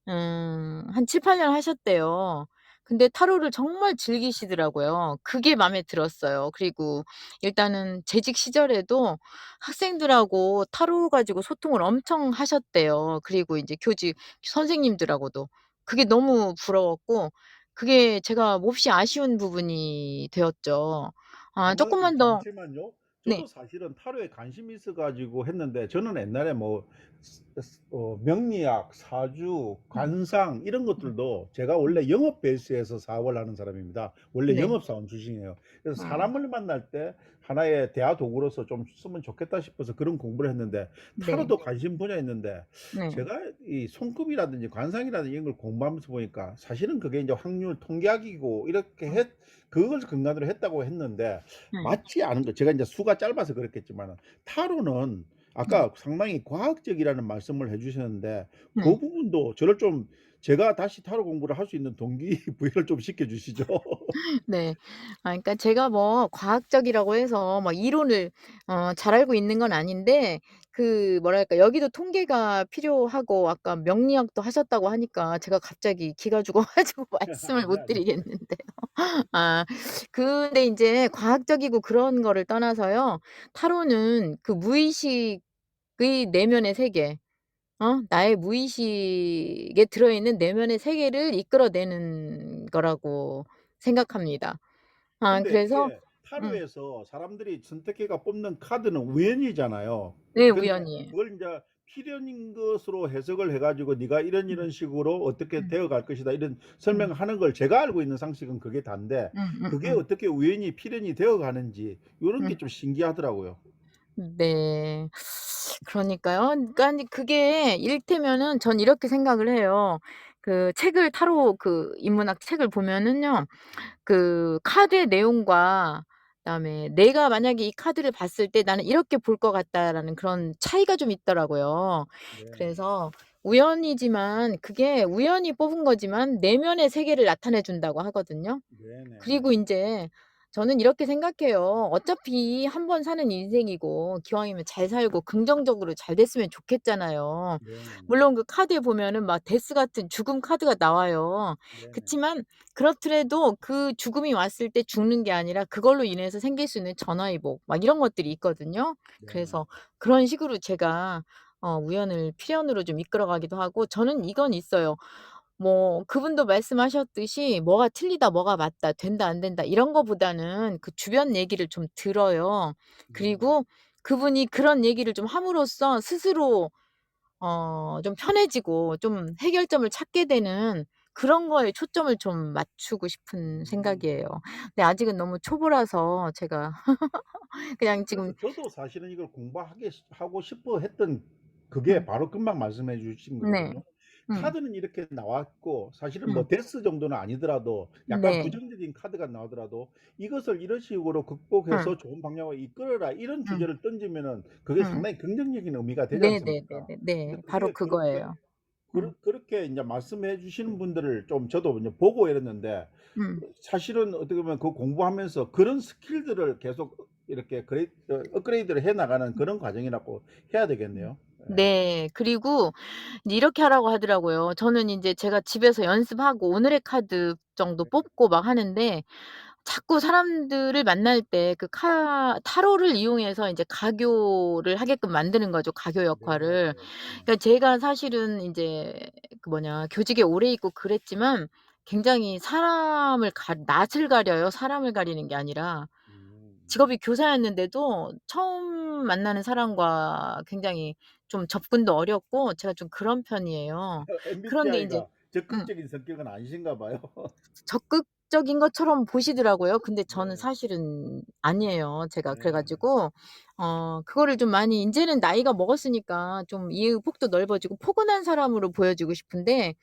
한 7-8년 하셨대요. 근데 타로를 정말 즐기시더라고요. 그게 마음에 들었어요. 그리고 일단은 재직 시절에도 학생들하고 타로 가지고 소통을 엄청 하셨대요. 그리고 인제 교직 선생님들하고도. 그게 너무 부러웠고 그게 제가 몹시 아쉬운 부분이 되었죠. 하마나님 쪼끔만 더 잠시만요. 네. 저도 사실은 타로에 관심이 있어 가지고 했는데 저는 옛날에 뭐 명리학, 사주, 음. 관상 이런 음. 것들도 제가 음. 원래 영업 베이스에서 사업을 하는 사람입니다. 원래 네. 영업사원 출신이에요. 그래서 어. 사람을 만날 때 하나의 대화 도구로서 좀 쓰면 좋겠다 싶어서 그런 공부를 했는데 네. 타로도 관심 분야였는데 네. 제가 이 손급이라든지 관상이라든지 이런 걸 공부하면서 보니까 사실은 그게 인제 확률 통계학이고 이렇게 음. 그걸 근간으로 했다고 했는데 네. 맞지 않은 거 제가 인제 수가 짧아서 그렇겠지만은 타로는 네. 아까 상당히 과학적이라는 말씀을 해 주셨는데 그 네. 부분도 저를 좀 제가 다시 타로 공부를 할 수 있는 동기부여를 좀 시켜 주시죠. 네. 그러니까 제가 뭐 과학적이라고 해서 막 이론을 잘 알고 있는 건 아닌데 뭐랄까 여기도 통계가 필요하고 아까 명리학도 하셨다고 하니까 제가 갑자기 기가 죽어 가지고 말씀을 아니요, 못 아니요. 드리겠는데요. 아 근데 인제 과학적이고 그런 거를 떠나서요. 타로는 그 무의식의 내면의 세계 나의 무의식에 들어있는 내면의 세계를 이끌어내는 거라고 생각합니다. 근데 그래서 이게 음. 타로에서 사람들이 선택해가 뽑는 카드는 우연이잖아요. 네, 근데 우연히. 그걸 인제 필연인 것으로 해석을 해 가지고 "네가 이런 음. 이런 식으로 어떻게 음. 되어 갈 것이다." 이런 음. 설명하는 걸 제가 알고 있는 상식은 그게 다인데 그게 음음음. 어떻게 우연히 필연이 되어 가는지 요런 음. 게 좀 신기하더라고요. 네. 그러니까요. 그러니까 그게 이를테면은 전 이렇게 생각을 해요. 그 책을 타로 그 인문학 책을 보면은요. 그 카드의 내용과 그다음에 내가 만약에 이 카드를 봤을 때 '나는 이렇게 볼 것 같다.'라는 그런 차이가 좀 있더라고요. 네네. 그래서 우연이지만 그게 우연히 뽑은 거지만 내면의 세계를 나타내 준다고 하거든요. 그리고 네네네. 인제 저는 이렇게 생각해요. 어차피 한 번 사는 인생이고 기왕이면 잘 살고 긍정적으로 잘 됐으면 좋겠잖아요. 네네네. 물론 그 카드에 보면은 막 데스 같은 죽음 카드가 나와요. 네네. 그치만 그렇더라도 그 죽음이 왔을 때 죽는 게 아니라 그걸로 인해서 생길 수 있는 전화위복 막 이런 것들이 있거든요. 네네. 그래서 그런 식으로 제가 우연을 필연으로 좀 이끌어 가기도 하고 저는 이건 있어요. 뭐 그분도 말씀하셨듯이 뭐가 틀리다 뭐가 맞다 된다 안 된다 이런 거보다는 그 주변 얘기를 좀 들어요. 네. 그리고 그분이 그런 얘기를 좀 함으로써 스스로 좀 편해지고 좀 해결점을 찾게 되는 그런 거에 초점을 좀 맞추고 싶은 음. 생각이에요. 근데 아직은 너무 초보라서 제가 그냥 지금 그래서 저도 사실은 이걸 공부하게 하고 싶어 했던 그게 음. 바로 금방 말씀해 주신 네. 거거든요. 음. 카드는 이렇게 나왔고 사실은 음. 뭐 데스 정도는 아니더라도 약간 네. 부정적인 카드가 나오더라도 "이것을 이런 식으로 음. 극복해서 좋은 방향으로 이끌어라." 이런 음. 주제를 던지면은 그게 음. 상당히 긍정적인 의미가 되지 않습니까? 네네네네. 근데 네. 바로 그게 그렇게 그거예요. 음. 그렇게 인제 말씀해 주시는 분들을 좀 저도 인제 보고 이랬는데 음. 사실은 어떻게 보면 그 공부하면서 그런 스킬들을 계속 이렇게 업그레이드를 해 나가는 그런 과정이라고 해야 되겠네요. 예. 네. 그리고 이제 이렇게 하라고 하더라고요. 저는 인제 제가 집에서 연습하고 오늘의 카드 정도 네. 뽑고 막 하는데 자꾸 사람들을 만날 때 그 타로를 이용해서 인제 가교를 하게끔 만드는 거죠, 가교 역할을. 네네. 네. 그러니까 제가 사실은 인제 그 뭐냐 교직에 오래 있고 그랬지만 굉장히 사람을 낯을 가려요. 사람을 가리는 게 아니라. 음. 직업이 교사였는데도 처음 만나는 사람과 굉장히 좀 접근도 어렵고 제가 좀 그런 편이에요. 그런데 인제 MBTI가 음. 적극적인 성격은 아니신가 봐요. 적극적인 것처럼 보시더라고요. 근데 저는 네. 사실은 아니에요. 제가 그래 네. 가지고 그거를 좀 많이 인제는 나이가 먹었으니까 좀 이해의 폭도 넓어지고 포근한 사람으로 보여지고 싶은데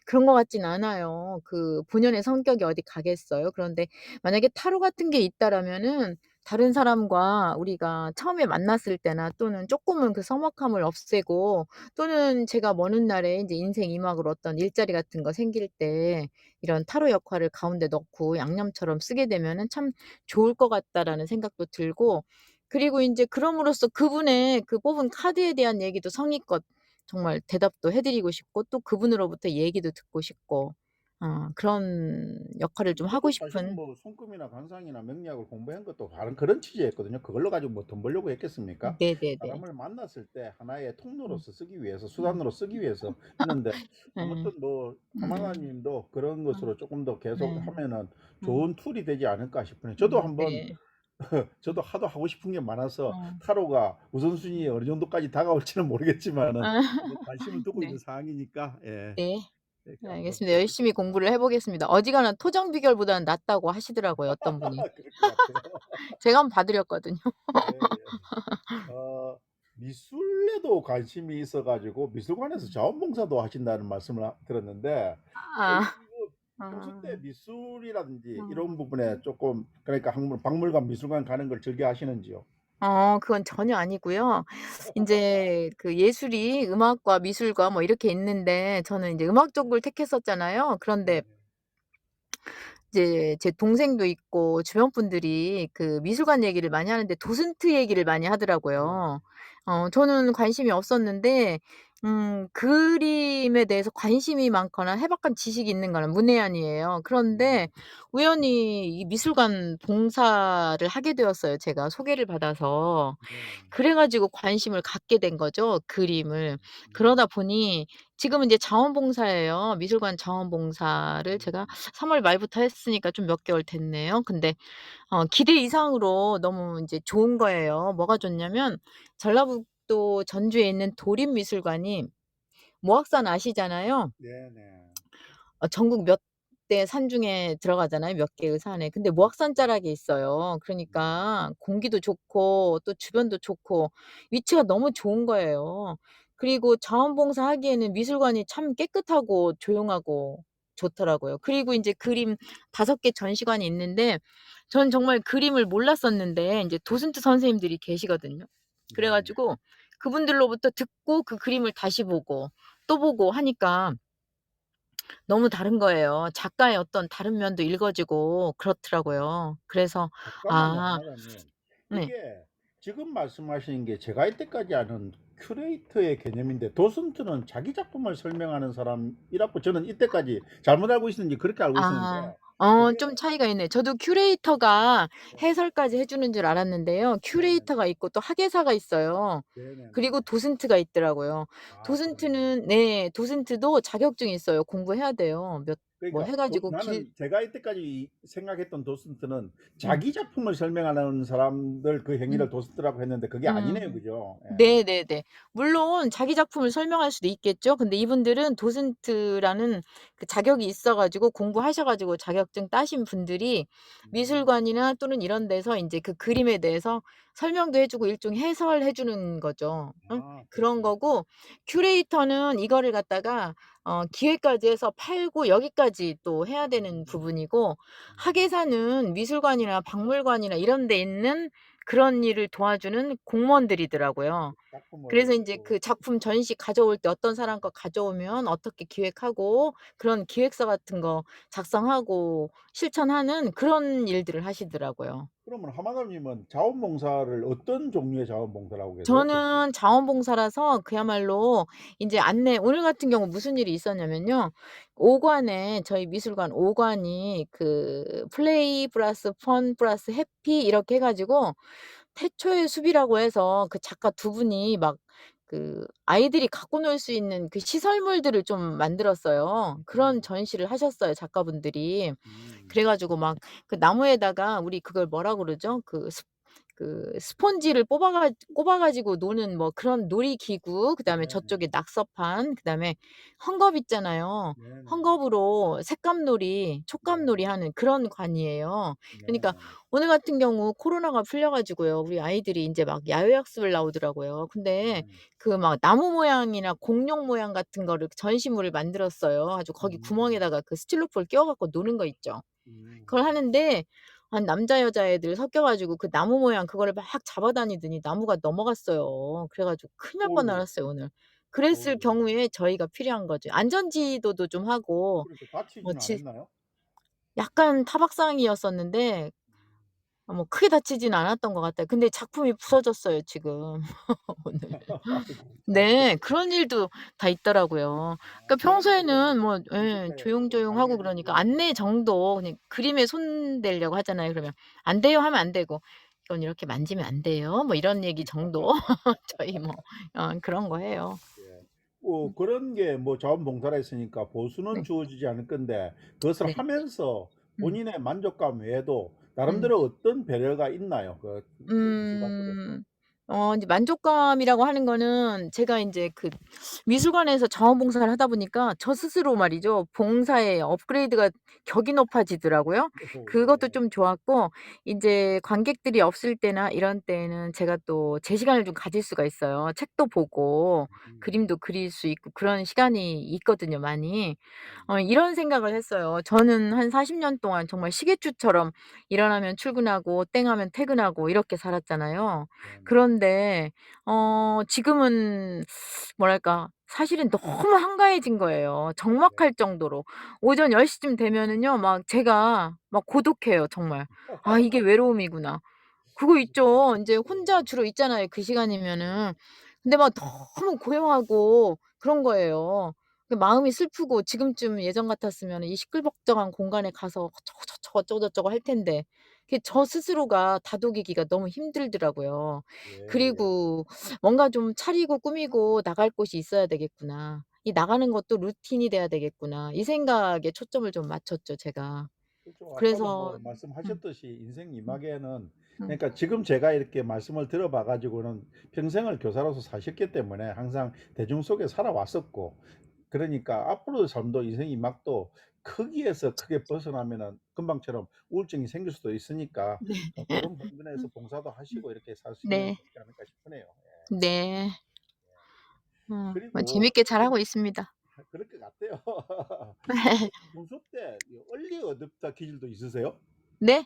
그런 것 같진 않아요. 그 본연의 성격이 어디 가겠어요. 그런데 만약에 타로 같은 게 있다라면은 다른 사람과 우리가 처음에 만났을 때나 또는 쪼끔은 그 서먹함을 없애고 또는 제가 먼 훗날에 인제 인생 이막으로 어떤 일자리 같은 거 생길 때 이런 타로 역할을 가운데 넣고 양념처럼 쓰게 되면은 '참 좋을 것 같다.'라는 생각도 들고 그리고 인제 그럼으로써 그분의 그 뽑은 카드에 대한 얘기도 성의껏 정말 대답도 해 드리고 싶고 또 그분으로부터 얘기도 듣고 싶고 그런 역할을 좀 하고 저도 사실은 싶은 뭐 손금이나 관상이나 명리학을 공부한 것도 다른 그런 취지였거든요. 그걸로 가지고 뭐 돈 벌려고 했겠습니까? 네네네. 사람을 만났을 때 하나의 음. 통로로서 쓰기 위해서 음. 수단으로 쓰기 위해서 했는데 예. 아무튼 뭐 네. 하마가 님도 그런 음. 것으로 쪼끔 더 네. 계속하면은 음. 좋은 툴이 되지 않을까 싶으네요. 저도 한번 네. 저도 하도 하고 싶은 게 많아서 음. 타로가 우선순위에 어느 정도까지 다가올지는 모르겠지만은 아. 뭐 관심을 두고 있는 네. 상황이니까 예. 네. 이렇게 네 한번 알겠습니다. 해 열심히 보겠습니다. 공부를 해 보겠습니다. 어지간한 토정 비결보다는 낫다고 하시더라고요, 어떤 분이. 그럴 것 같아요. 제가 한번 봐 드렸거든요. 예예. 미술에도 관심이 있어 가지고 미술관에서 자원봉사도 하신다는 말씀을 들었는데 아. 이거 평소 때 아. 미술이라든지 음. 이런 부분에 쪼끔 그러니까 박물관, 미술관 가는 걸 즐겨 하시는지요? 그건 전혀 아니고요. 인제 그 예술이 음악과 미술과 뭐 이렇게 있는데 저는 인제 음악 쪽을 택했었잖아요. 그런데 네네. 이제 제 동생도 있고 주변 분들이 그 미술관 얘기를 많이 하는데 도슨트 얘기를 많이 네. 하더라고요. 저는 관심이 없었는데 그림에 대해서 관심이 많거나 해박한 지식이 있는 거는 문외한이에요. 그런데 음. 우연히 이 미술관 봉사를 하게 되었어요, 제가 소개를 받아서. 네. 그래 가지고 관심을 갖게 된 거죠, 그림을. 음. 그러다 보니 지금은 이제 자원봉사예요. 미술관 자원봉사를 제가 음. 3월 말부터 했으니까 좀 몇 개월 됐네요. 근데 기대 이상으로 너무 인제 좋은 거예요. 뭐가 좋냐면 전라북도 전주에 있는 도립미술관이 모악산 아시잖아요. 네네. 전국 몇 대 산 중에 들어가잖아요, 몇 개의 산에. 근데 모악산 그렇죠. 자락에 있어요. 음. 그러니까 공기도 좋고 또 주변도 좋고 위치가 너무 좋은 거예요. 그리고 자원봉사하기에는 미술관이 참 깨끗하고 조용하고 좋더라고요. 그리고 인제 그림 5개 전시관이 있는데 전 정말 그림을 몰랐었는데 인제 도슨트 선생님들이 계시거든요. 그래 네. 가지고 그분들로부터 듣고 그 그림을 다시 보고 또 보고 하니까 너무 다른 거예요. 작가의 어떤 다른 면도 읽어지고 그렇더라고요. 그래서 잠깐만요, 아 하마나님. 네. 이게 지금 말씀하시는 게 제가 이때까지 아는 큐레이터의 개념인데 도슨트는 자기 작품을 설명하는 사람이라고 저는 이때까지 잘못 알고 있었는지 그렇게 알고 있었는데 아. 그게 좀 차이가 있네요. 저도 큐레이터가 네. 해설까지 해 주는 줄 알았는데요. 네네. 큐레이터가 있고 또 학예사가 있어요. 그리고 네네네. 도슨트가 있더라고요. 아 그러네요. 도슨트는 네 도슨트도 자격증이 있어요. 공부해야 돼요. 몇 뭐 그러니까 해 도 가지고 길 나는 제가 이때까지 생각했던 도슨트는 음. 자기 작품을 설명하는 사람들 그 음. 행위를 도슨트라고 했는데 그게 아니네요. 음. 그죠? 예. 네네네. 물론 자기 작품을 설명할 수도 있겠죠. 근데 이분들은 도슨트라는 그 자격이 있어 가지고 공부하셔 가지고 자격증 따신 분들이 음. 미술관이나 또는 이런 데서 인제 그 그림에 대해서 설명도 해 주고 일종의 해설해 주는 거죠. 응? 아 그런 그렇군요. 거고 큐레이터는 이거를 갖다가 기획까지 해서 팔고 여기까지 또 해야 되는 음. 부분이고 음. 학예사는 미술관이나 박물관이나 이런 데 있는 그런 일을 도와주는 공무원들이더라고요. 그래서 작품을 인제 또 그 작품 전시 가져올 때 어떤 사람 거 가져오면 어떻게 기획하고 그런 기획서 같은 거 작성하고 실천하는 그런 일들을 하시더라고요. 그러면 하마나님은 자원봉사를 어떤 종류의 자원봉사를 하고 계세요? 그렇게? 저는 자원봉사라서 그야말로 인제 안내 오늘 같은 경우 무슨 일이 있었냐면요. 오관에 저희 미술관 오관이 그 플레이 플러스 펀 플러스 해피 이렇게 해 가지고 태초의 숲이라고 해서 그 작가 두 분이 막 그 아이들이 갖고 놀 수 있는 그 시설물들을 좀 만들었어요. 그런 음. 전시를 하셨어요, 작가분들이. 음. 그래 가지고 막 그 나무에다가 우리 그걸 뭐라 그러죠? 스폰지를 꼽아 가지고 노는 뭐 그런 놀이기구 그다음에 네네. 저쪽에 낙서판 그다음에 헝겊 있잖아요. 네네. 헝겊으로 색감놀이, 촉감놀이 네. 하는 그런 관이에요. 그러니까 네. 오늘 같은 경우 코로나가 풀려 가지고요. 우리 아이들이 인제 막 야외 학습을 나오더라고요. 근데 네. 그 막 나무 모양이나 공룡 모양 같은 거를 전시물을 만들었어요. 아주 거기 음. 구멍에다가 그 스틸로폼을 끼워 갖고 노는 거 있죠. 음. 그걸 하는데 한 남자 여자 애들 섞여 가지고 그 나무 모양 그거를 막 잡아다니더니 나무가 넘어갔어요. 그래 가지고 큰일 날 어이구. 뻔했어요 오늘. 그랬을 어이구. 경우에 저희가 필요한 거죠. 안전지도도 좀 하고 그래서 뭐 다치지는 지 않았나요? 약간 타박상이었었는데 음. 뭐 크게 다치진 않았던 것 같아요. 근데 작품이 부서졌어요 지금 오늘. 아이고 참 네. 그런 일도 다 있더라고요. 그러니까 저는 그래도 평소에는 뭐 예 있었어요. 좀 조용조용하고 다행히 그러니까 예. 안내 정도 그냥 그림에 손 대려고 하잖아요. 그러면 "안 돼요." 하면 안 되고 "이건 이렇게 만지면 안 돼요." 뭐 이런 얘기 정도 저희 뭐 그런 거 해요. 예. 음 그런 게 뭐 자원봉사라 했으니까 보수는 네. 주어지지 않을 건데 그것을 네. 하면서 음. 본인의 만족감 외에도 음. 나름대로 어떤 배려가 있나요? 그 미술관 속에서? 음. 인제 만족감이라고 하는 거는 제가 인제 그 미술관에서 자원봉사를 하다 보니까 저 스스로 말이죠. 봉사의 업그레이드가 격이 높아지더라고요. 오 그것도 네. 좀 좋았고 인제 관객들이 없을 때나 이런 때에는 제가 또 제 시간을 좀 가질 수가 있어요. 책도 보고 음. 그림도 그릴 수 있고 그런 시간이 있거든요 많이. 음. 이런 생각을 했어요. 저는 한 40년 동안 정말 시계추처럼 일어나면 출근하고 땡하면 퇴근하고 이렇게 살았잖아요. 네네. 그런데 지금은 뭐랄까 사실은 너무 한가해진 거예요. 네. 적막할 정도로. 오전 10 시쯤 되면은요 막 제가 막 고독해요 정말. '아 이게 외로움이구나.' 그거 있죠. 인제 혼자 네. 주로 있잖아요 그 시간이면은. 근데 막 너무 고요하고 그런 거예요. 그 마음이 슬프고 지금쯤 예전 같았으면은 이 시끌벅적한 공간에 가서 저거 어쩌고저쩌고 할 텐데 그게 저 스스로가 다독이기가 너무 힘들더라고요. 예. 그리고 '뭔가 좀 차리고 꾸미고 나갈 곳이 있어야 되겠구나. 이 나가는 것도 루틴이 돼야 되겠구나.' 이 생각에 초점을 좀 맞췄죠 제가. 그렇죠. 아까도 뭐 그래서 음. 말씀하셨듯이 인생 음. 이막에는 음. 그러니까 지금 제가 이렇게 말씀을 들어 봐 가지고는 평생을 교사로서 사셨기 때문에 항상 대중 속에 살아왔었고, 그러니까 앞으로의 삶도 인생 이막도 크기에서 크게 벗어나면은 금방처럼 우울증이 생길 수도 있으니까 네. 좀 그런 부분에서 음. 봉사도 하시고 이렇게 사시면 네. 좋지 않을까 싶으네요. 예. 네. 뭐 그리고 재밌게 잘하고 있습니다. 그럴 것 같아요. 군수 때 이 얼리 어댑터 기질도 있으세요? 네.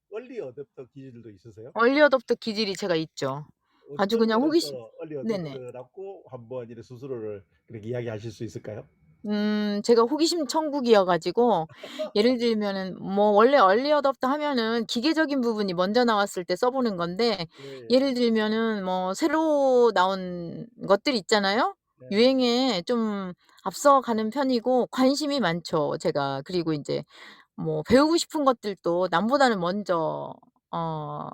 얼리 어댑터 기질도 있으세요? 얼리 어댑터 기질이 제가 있죠. 아주 어떤 그냥 면에서 호기심. 얼리 네네. 어댑터라고 한번 이렇게 스스로를 그렇게 이야기하실 수 있을까요? 제가 호기심 천국이어 가지고 예를 들면은 뭐 원래 얼리 어댑터 하면은 기계적인 부분이 먼저 나왔을 때 써 보는 건데 예예. 예를 들면은 뭐 새로 나온 것들 있잖아요. 네. 유행에 좀 앞서가는 편이고 관심이 많죠 제가. 그리고 인제 뭐 배우고 싶은 것들도 남보다는 먼저 어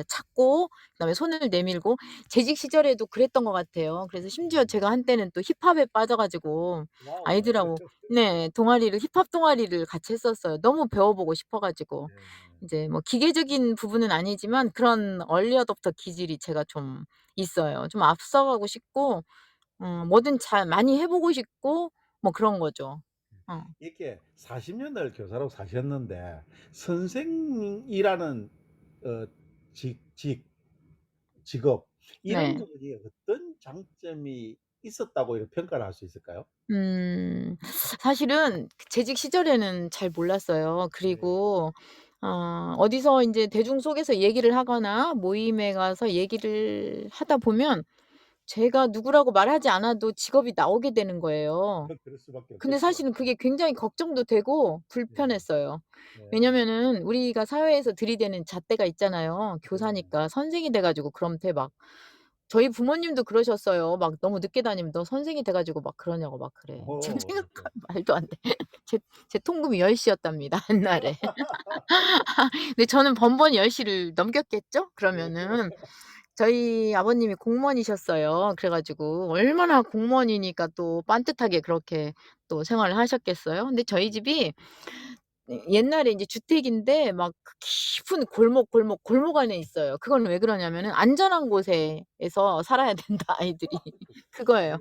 찾고 그다음에 손을 내밀고 재직 시절에도 그랬던 것 같아요. 그래서 심지어 음. 제가 한때는 또 힙합에 빠져 가지고 와우. 아이들하고 네 동아리를 힙합 동아리를 같이 했었어요. 너무 배워 보고 싶어 가지고. 네. 인제 뭐 기계적인 부분은 아니지만 그런 얼리 어댑터 기질이 제가 좀 있어요. 좀 앞서가고 싶고 뭐든 잘 많이 해 보고 싶고 뭐 그런 거죠. 어. 이렇게 40 년을 교사로 사셨는데 선생이라는 어 직업, 이런 네. 거에 어떤 장점이 있었다고 이렇게 평가를 할 수 있을까요? 음. 사실은 그 재직 시절에는 잘 몰랐어요. 네. 그리고 어디서 인제 대중 속에서 얘기를 하거나 모임에 가서 얘기를 하다 보면 제가 누구라고 말하지 않아도 직업이 나오게 되는 거예요. 그럴 수밖에 근데 없겠죠. 사실은 그게 굉장히 걱정도 되고 네. 불편했어요. 네. 왜냐면은 우리가 사회에서 들이대는 잣대가 있잖아요. 네. 교사니까 선생이 돼 가지고 그럼 돼 막 저희 부모님도 그러셨어요. 막 "너무 늦게 다니면 너 선생이 돼 가지고 막 그러냐."고 막 그래. 지금 그렇죠. 생각하면 말도 안 돼. 제 통금이 10 시였답니다 옛날에. 근데 저는 번번이 10 시를 넘겼겠죠? 네. 그러면은. 저희 아버님이 공무원이셨어요. 그래 가지고 얼마나 공무원이니까 또 빤듯하게 그렇게 또 생활을 하셨겠어요. 근데 저희 집이 옛날에 인제 주택인데 막 그 깊은 골목 안에 있어요. 그거는 왜 그러냐면은 "안전한 곳에서 살아야 된다 아이들이." 그거예요.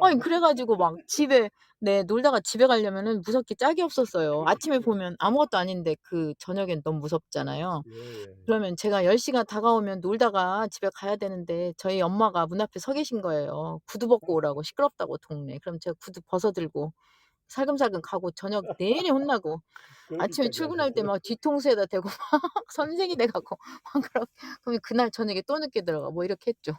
아니 불안하네. 그래 가지고 막 집에 네 놀다가 집에 가려면은 무섭게 짝이 없었어요. 아침에 그렇죠. 보면 아무것도 아닌데 그 저녁엔 너무 무섭잖아요. 예예예. 그러면 제가 10 시가 다가오면 놀다가 집에 가야 되는데 저희 엄마가 문 앞에 서 계신 거예요. 구두 벗고 오라고 시끄럽다고 동네. 그럼 제가 구두 벗어 들고 살금살금 가고 저녁 내내 혼나고 아침에 그러기까지 출근할 때 하셨어요? 막 뒤통수에다 대고 막 선생이 돼 갖고 막 그러면 그날 저녁에 또 늦게 들어가 뭐 이렇게 했죠.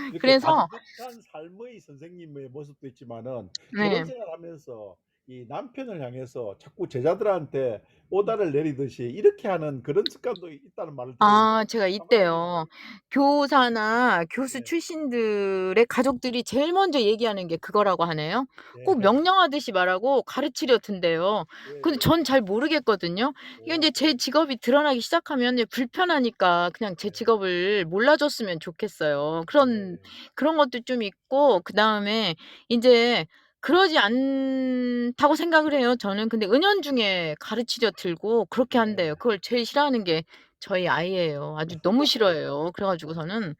이렇게 그래서 바듯한 삶의 선생님의 모습도 있지만은 결혼 네. 생활하면서 이 남편을 향해서 자꾸 제자들한테 오다를 내리듯이 이렇게 하는 그런 습관도 있다는 말을 들었는데 제가 참말입니까? 이때요. 교사나 교수 네. 출신들의 가족들이 제일 먼저 얘기하는 게 그거라고 하네요. 꼭 네. 명령하듯이 말하고 가르치려 든대요. 근데 예예. 전 잘 모르겠거든요. 이게 인제 제 직업이 드러나기 시작하면 이제 불편하니까 그냥 제 네. 직업을 몰라 줬으면 좋겠어요. 네. 그런 것도 좀 있고 그다음에 인제 그러지 않다고 생각을 해요 저는. 근데 은연중에 가르치려 들고 그렇게 한대요. 네. 그걸 제일 싫어하는 게 저희 아이예요. 아주 너무 싫어해요. 그래 가지고서는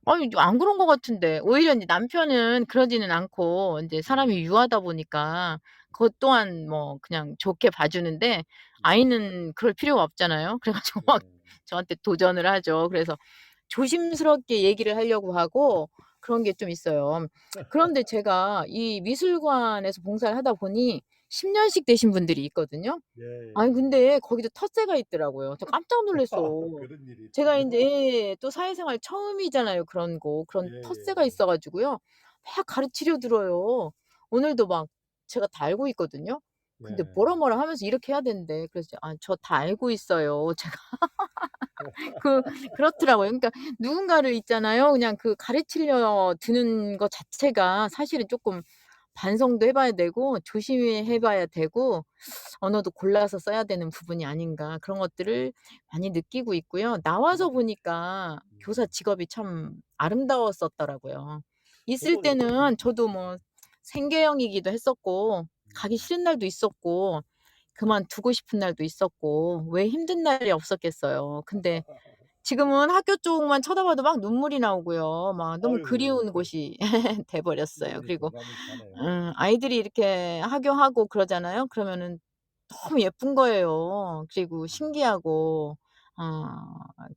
아니 안 그런 것 같은데 오히려 인제 남편은 그러지는 않고 인제 네. 사람이 유하다 보니까 그것 또한 뭐 그냥 좋게 봐 주는데 네. 아이는 그럴 필요가 없잖아요. 그래 가지고 막 네. 저한테 도전을 하죠. 그래서 조심스럽게 얘기를 하려고 하고 그런 게 좀 있어요. 그런데 제가 이 미술관에서 봉사를 하다 보니 10 년씩 되신 분들이 있거든요. 아니 예예. 근데 거기도 텃세가 있더라고요. 저 깜짝 놀랐어요. 그런 일이 제가 있군요. 인제 예 또 사회생활 처음이잖아요 그런 거. 그런 텃세가 예예예. 있어 가지고요. 막 가르치려 들어요. 오늘도 막 제가 다 알고 있거든요. 근데 네. 뭐라 하면서 "이렇게 해야 된대." 그래서 "아 저 다 알고 있어요." 제가 그 그렇더라고요. 그러니까 누군가를 있잖아요. 그냥 그 가르치려 드는 것 자체가 사실은 쪼끔 반성도 해 봐야 되고 조심해 봐야 되고 언어도 골라서 써야 되는 부분이 아닌가 그런 것들을 많이 느끼고 있고요. 나와서 보니까 교사 음. 직업이 참 아름다웠었더라고요. 있을 저도 때는 저도 뭐 생계형이기도 했었고 가기 음. 싫은 날도 있었고 그만두고 싶은 날도 있었고 왜 힘든 날이 없었겠어요. 근데 지금은 학교 쪽만 쳐다봐도 막 눈물이 나오고요. 막 너무 아이고 그리운 곳이 돼 버렸어요. 충분히 그리고 공감이 가네요. 아이들이 이렇게 하교하고 그러잖아요. 그러면은 너무 예쁜 거예요. 그리고 신기하고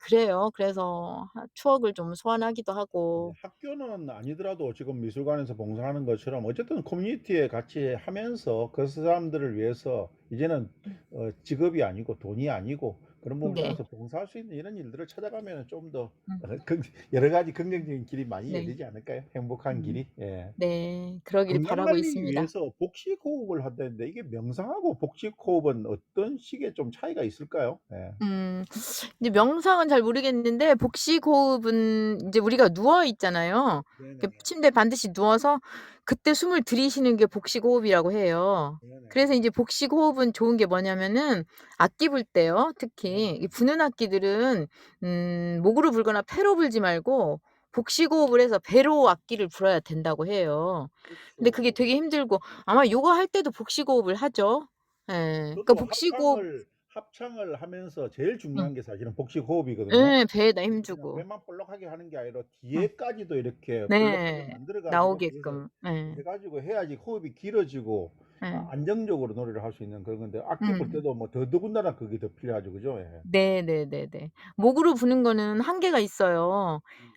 그래요. 그래서 추억을 좀 소환하기도 네. 하고 학교는 아니더라도 지금 미술관에서 봉사하는 것처럼 어쨌든 커뮤니티에 같이 하면서 그 사람들을 위해서 이제는 직업이 아니고 돈이 아니고 그런 네. 부분에서 봉사할 수 있는 이런 일들을 찾아가면은 좀 더 음 여러 가지 긍정적인 길이 많이 네. 열리지 않을까요? 행복한 음 길이. 예. 네. 그러길 건강 바라고 관리 있습니다. 위해서 복식 호흡을 한다는데 이게 명상하고 복식 호흡은 어떤 식의 좀 차이가 있을까요? 예. 음. 이제 명상은 잘 모르겠는데 복식 호흡은 인제 우리가 누워 있잖아요. 이렇게 네네네. 침대에 반드시 누워서 그때 숨을 들이쉬는 게 복식 호흡이라고 해요. 그래서 네네네. 인제 복식 호흡은 좋은 게 뭐냐면은 악기 불 때요 특히 이 네네네. 부는 악기들은 목으로 불거나 폐로 불지 말고 복식 호흡을 해서 배로 악기를 불어야 된다고 해요. 근데 그게 그렇죠. 되게 힘들고 아마 요가 할 때도 복식 호흡을 하죠. 예. 그러니까 저도 복식 호흡 합창을 하면서 제일 응. 중요한 게 사실은 복식 호흡이거든요. 예. 배에다 힘 그래서 그냥 주고. 배만 볼록하게 하는 게 아니라 응. 뒤에까지도 이렇게 볼록하게 네. 만들어 가지고 그것을 나오게끔. 예. 해 가지고 해야지 호흡이 길어지고 예. 안정적으로 노래를 할 수 있는 그런 건데 악기 불 음. 때도 뭐 더더군다나 그게 더 필요하죠. 그죠? 예. 네네네네. 목으로 부는 거는 한계가 있어요. 음.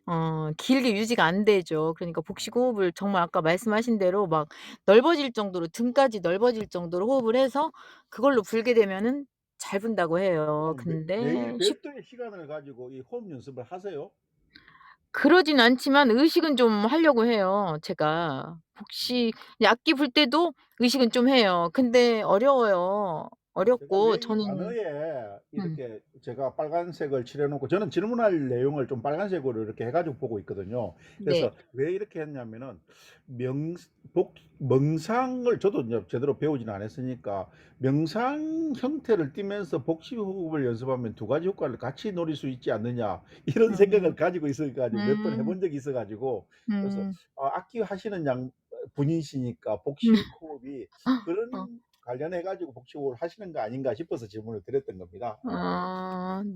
길게 유지가 안 되죠. 그러니까 복식 아. 호흡을 정말 아까 말씀하신 대로 막 넓어질 정도로 등까지 넓어질 정도로 호흡을 해서 그걸로 불게 되면은 잘 분다고 해요. 그럼 매일 근데 별도의 시간을 가지고 이 호흡 연습을 하세요? 그러진 않지만 의식은 좀 하려고 해요 제가. 음. 복식 악기 불 때도 의식은 좀 해요. 근데 어려워요. 제가 어렵고 왜 이 저는 단어에 음. 이렇게 제가 빨간색을 칠해 놓고 저는 질문할 내용을 좀 빨간색으로 이렇게 해 가지고 보고 있거든요. 네. 그래서 왜 이렇게 했냐면은 명 복 명상을 저도 인제 제대로 배우지는 않았으니까 '명상 형태를 띠면서 복식 호흡을 연습하면 두 가지 효과를 같이 노릴 수 있지 않느냐.' 이런 음. 생각을 가지고 있어 가지고 몇 번 해 음. 본 적이 있어 가지고 그래서 음. 악기 하시는 분이시니까 음. 복식 호흡이 어. 그런 관련해 가지고 복식호흡을 하시는 거 아닌가 싶어서 질문을 드렸던 겁니다.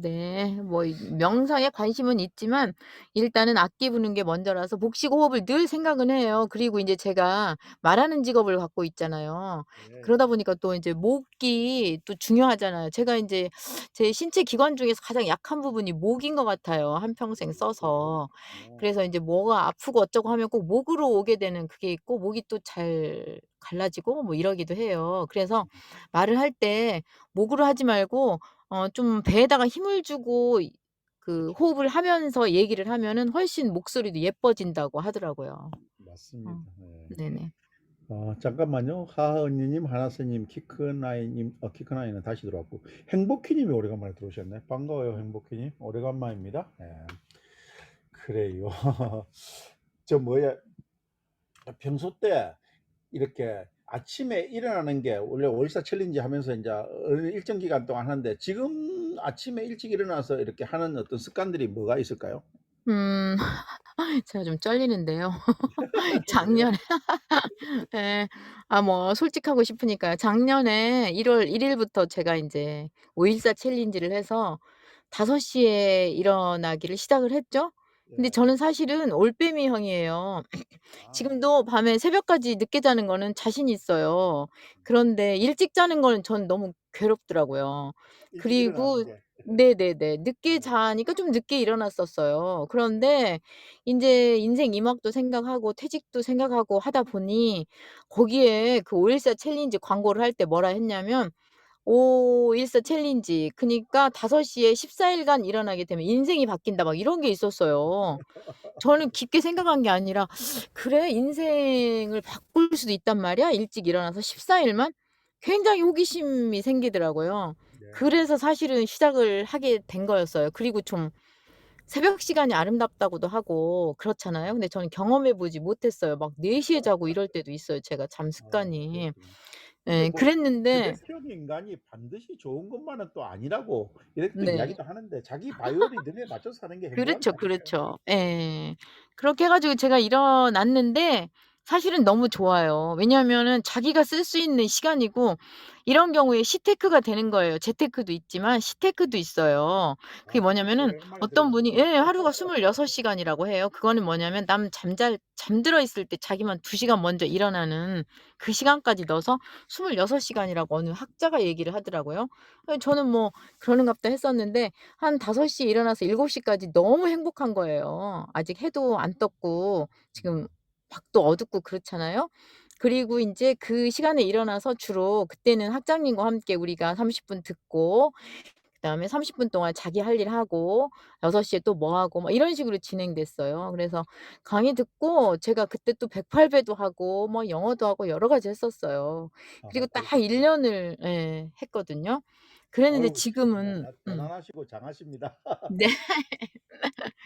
네. 뭐 이 명상에 관심은 있지만 일단은 악기 부는 게 먼저라서 복식 호흡을 늘 생각은 해요. 그리고 인제 제가 말하는 직업을 갖고 있잖아요. 네. 그러다 보니까 또 인제 목이 또 중요하잖아요. 제가 인제 제 신체 기관 중에서 가장 약한 부분이 목인 것 같아요, 한평생 써서. 어. 그래서 인제 뭐가 아프고 어쩌고 하면 꼭 목으로 오게 되는 그게 있고 목이 또 잘 갈라지고 뭐 이러기도 해요. 그래서 말을 할 때 목으로 하지 말고 좀 배에다가 힘을 주고 그 그렇죠. 호흡을 하면서 얘기를 하면은 훨씬 목소리도 예뻐진다고 하더라고요. 어. 맞습니다. 네. 네네. 잠깐만요. 하은이 님, 하나스 님, 키 큰 아이 님 키 큰 아이는 다시 들어왔고 행복희 님이 오래간만에 들어오셨네. 반가워요, 행복희 님. 오래간만입니다. 예. 그래요. 저 뭐야 평소 때 이렇게 아침에 일어나는 게 원래 월사 챌린지 하면서 인제 어느 일정 기간 동안 하는데 지금 아침에 일찍 일어나서 이렇게 하는 어떤 습관들이 뭐가 있을까요? 음 제가 좀 떨리는데요. 왜요? 작년에 예. 뭐 솔직하고 싶으니까요. 작년에 1월 1 일부터 제가 인제 514 챌린지를 해서 5 시에 일어나기를 시작을 했죠. 근데 네. 저는 사실은 올빼미형이에요. 아. 지금도 밤에 새벽까지 늦게 자는 거는 자신이 있어요. 그런데 일찍 자는 거는 전 너무 괴롭더라고요. 일찍 일어나는 그리고 게. 네네네. 늦게 네. 자니까 좀 늦게 일어났었어요. 그런데 인제 인생 이막도 생각하고 퇴직도 생각하고 하다 보니 거기에 그 514 챌린지 광고를 할 때 뭐라 했냐면 514 챌린지 그니까 5 시에 14 일간 일어나게 되면 인생이 바뀐다 막 이런 게 있었어요. 저는 깊게 생각한 게 아니라 '그래? 인생을 바꿀 수도 있단 말이야? 일찍 일어나서 14 일만?' 굉장히 호기심이 생기더라고요. 네. 그래서 사실은 시작을 하게 된 거였어요. 그리고 좀 새벽 시간이 아름답다고도 하고 그렇잖아요. 근데 저는 경험해 보지 못했어요. 막 4 시에 자고 이럴 때도 있어요, 제가 잠 습관이. 그렇군요. 근데 예. 뭐 그랬는데 새벽형 인간이 반드시 좋은 것만은 또 아니라고 이렇게 또 네. 이야기도 하는데 자기 바이오 리듬에 맞춰서 사는 게 행복한 거 그렇죠, 아닐까요? 그렇죠. 예. 그렇게 해 가지고 제가 일어났는데 사실은 너무 좋아요. 왜냐하면은 자기가 쓸 수 있는 시간이고 이런 경우에 시테크가 되는 거예요. 재테크도 있지만 시테크도 있어요. 그게 시테크 뭐냐면은 오랜만에 어떤 분이 들어봅니다. 예 하루가 26 시간이라고 해요. 그거는 뭐냐면 남 잠들어 있을 때 자기만 2 시간 먼저 일어나는 그 시간까지 넣어서 26 시간이라고 어느 학자가 얘기를 하더라고요. 저는 뭐 그러는갑다 했었는데 한 5 시에 일어나서 7 시까지 너무 행복한 거예요. 아직 해도 안 떴고 지금 음. 밖도 어둡고 그렇잖아요. 그리고 인제 그 시간에 일어나서 주로 그때는 학장님과 함께 우리가 30분 듣고 그다음에 30분 동안 자기 할 일 하고 6 시에 또 뭐 하고 막 이런 식으로 진행됐어요. 그래서 강의 듣고 제가 그때 또 108 배도 하고 뭐 영어도 하고 여러 가지 했었어요. 그리고 딱 1 그러셨군요. 년을 예 했거든요. 그랬는데 어유 지금은 대단하시고 장하십니다. 네.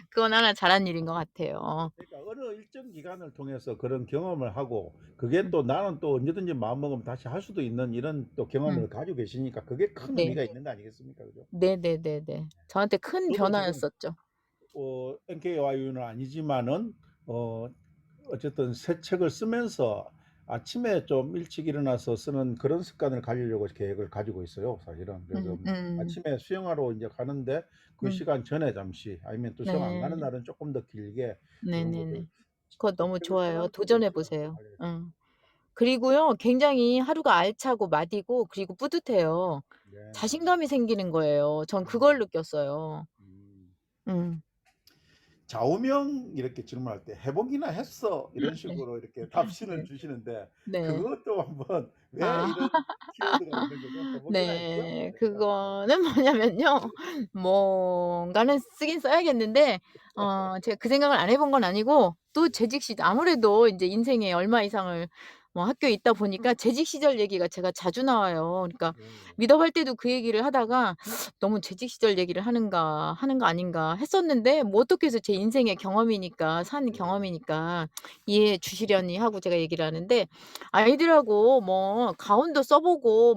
그건 하나 잘한 일인 것 같아요. 그러니까 어느 일정 기간을 통해서 그런 경험을 하고 그게 음 또 나는 또 언제든지 마음먹으면 다시 할 수도 있는 이런 또 경험을 음. 가지고 계시니까 그게 큰 네. 의미가 있는 거 아니겠습니까? 그죠? 네네네네. 저한테 큰 저도 지금 변화였었죠. NKYU는 아니지만은 어 어쨌든 새 책을 쓰면서 아침에 좀 일찍 일어나서 쓰는 그런 습관을 가지려고 계획을 가지고 있어요, 사실은. 그래서 음. 아침에 수영하러 인제 가는데 그 음. 시간 전에 잠시 아니면 또 수영 안 가는 네. 날은 쪼끔 더 길게 그런 것들 네네네. 그거 좀 너무 책을 좋아요. 써 도전해 시간을 좀 보세요. 마련했습니다. 그리고요 굉장히 하루가 알차고 맛있고 그리고 뿌듯해요. 네. 자신감이 생기는 거예요. 전 그걸 음. 느꼈어요. 음. 음. 좌우명 이렇게 질문할 때 "해 보기나 했어." 이런 네. 식으로 이렇게 답신을 네. 주시는데 네. 그것도 한번 왜 아. 이런 키워드가 있는 거죠? "해 보기나 했죠?" 네. 이렇게. 그거는 뭐냐면요. 뭔가는 쓰긴 써야겠는데 제가 그 생각을 안 해본 건 아니고 또 네. 재직 시절 아무래도 인제 인생에 얼마 이상을 뭐 학교에 있다 보니까 재직 시절 얘기가 제가 자주 나와요. 그러니까 네. 미더할 때도 그 얘기를 하다가 '너무 재직 시절 얘기를 하는 거 아닌가.' 했었는데 뭐 어떻게 해서 제 인생의 경험이니까 산 네. 경험이니까 이해해 주시려니 하고 제가 얘기를 하는데 아이들하고 뭐 가온도 써 보고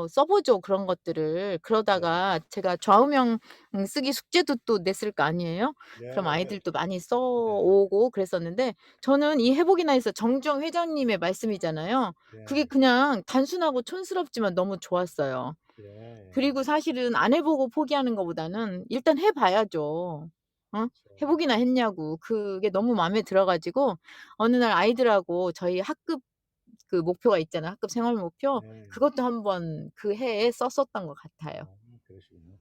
써 보죠, 그런 것들을. 네. 그러다가 제가 좌우명 쓰기 숙제도 또 냈을 거 아니에요? 네 그럼 맞아요. 아이들도 많이 써 네. 오고 그랬었는데 저는 이 회복이나 해서 정주영 회장님의 말씀이잖아요. 그게 네. 그냥 단순하고 촌스럽지만 너무 좋았어요. 네. 그리고 사실은 안 해 보고 포기하는 것보다는 일단 해 봐야죠. 어? 해 그렇죠. 보기나 했냐고. 그게 너무 마음에 들어 가지고 어느 날 아이들하고 저희 학급 그 목표가 있잖아요, 학급 생활 목표. 네. 그것도 한번 그 해에 썼었던 것 같아요. 그러시군요.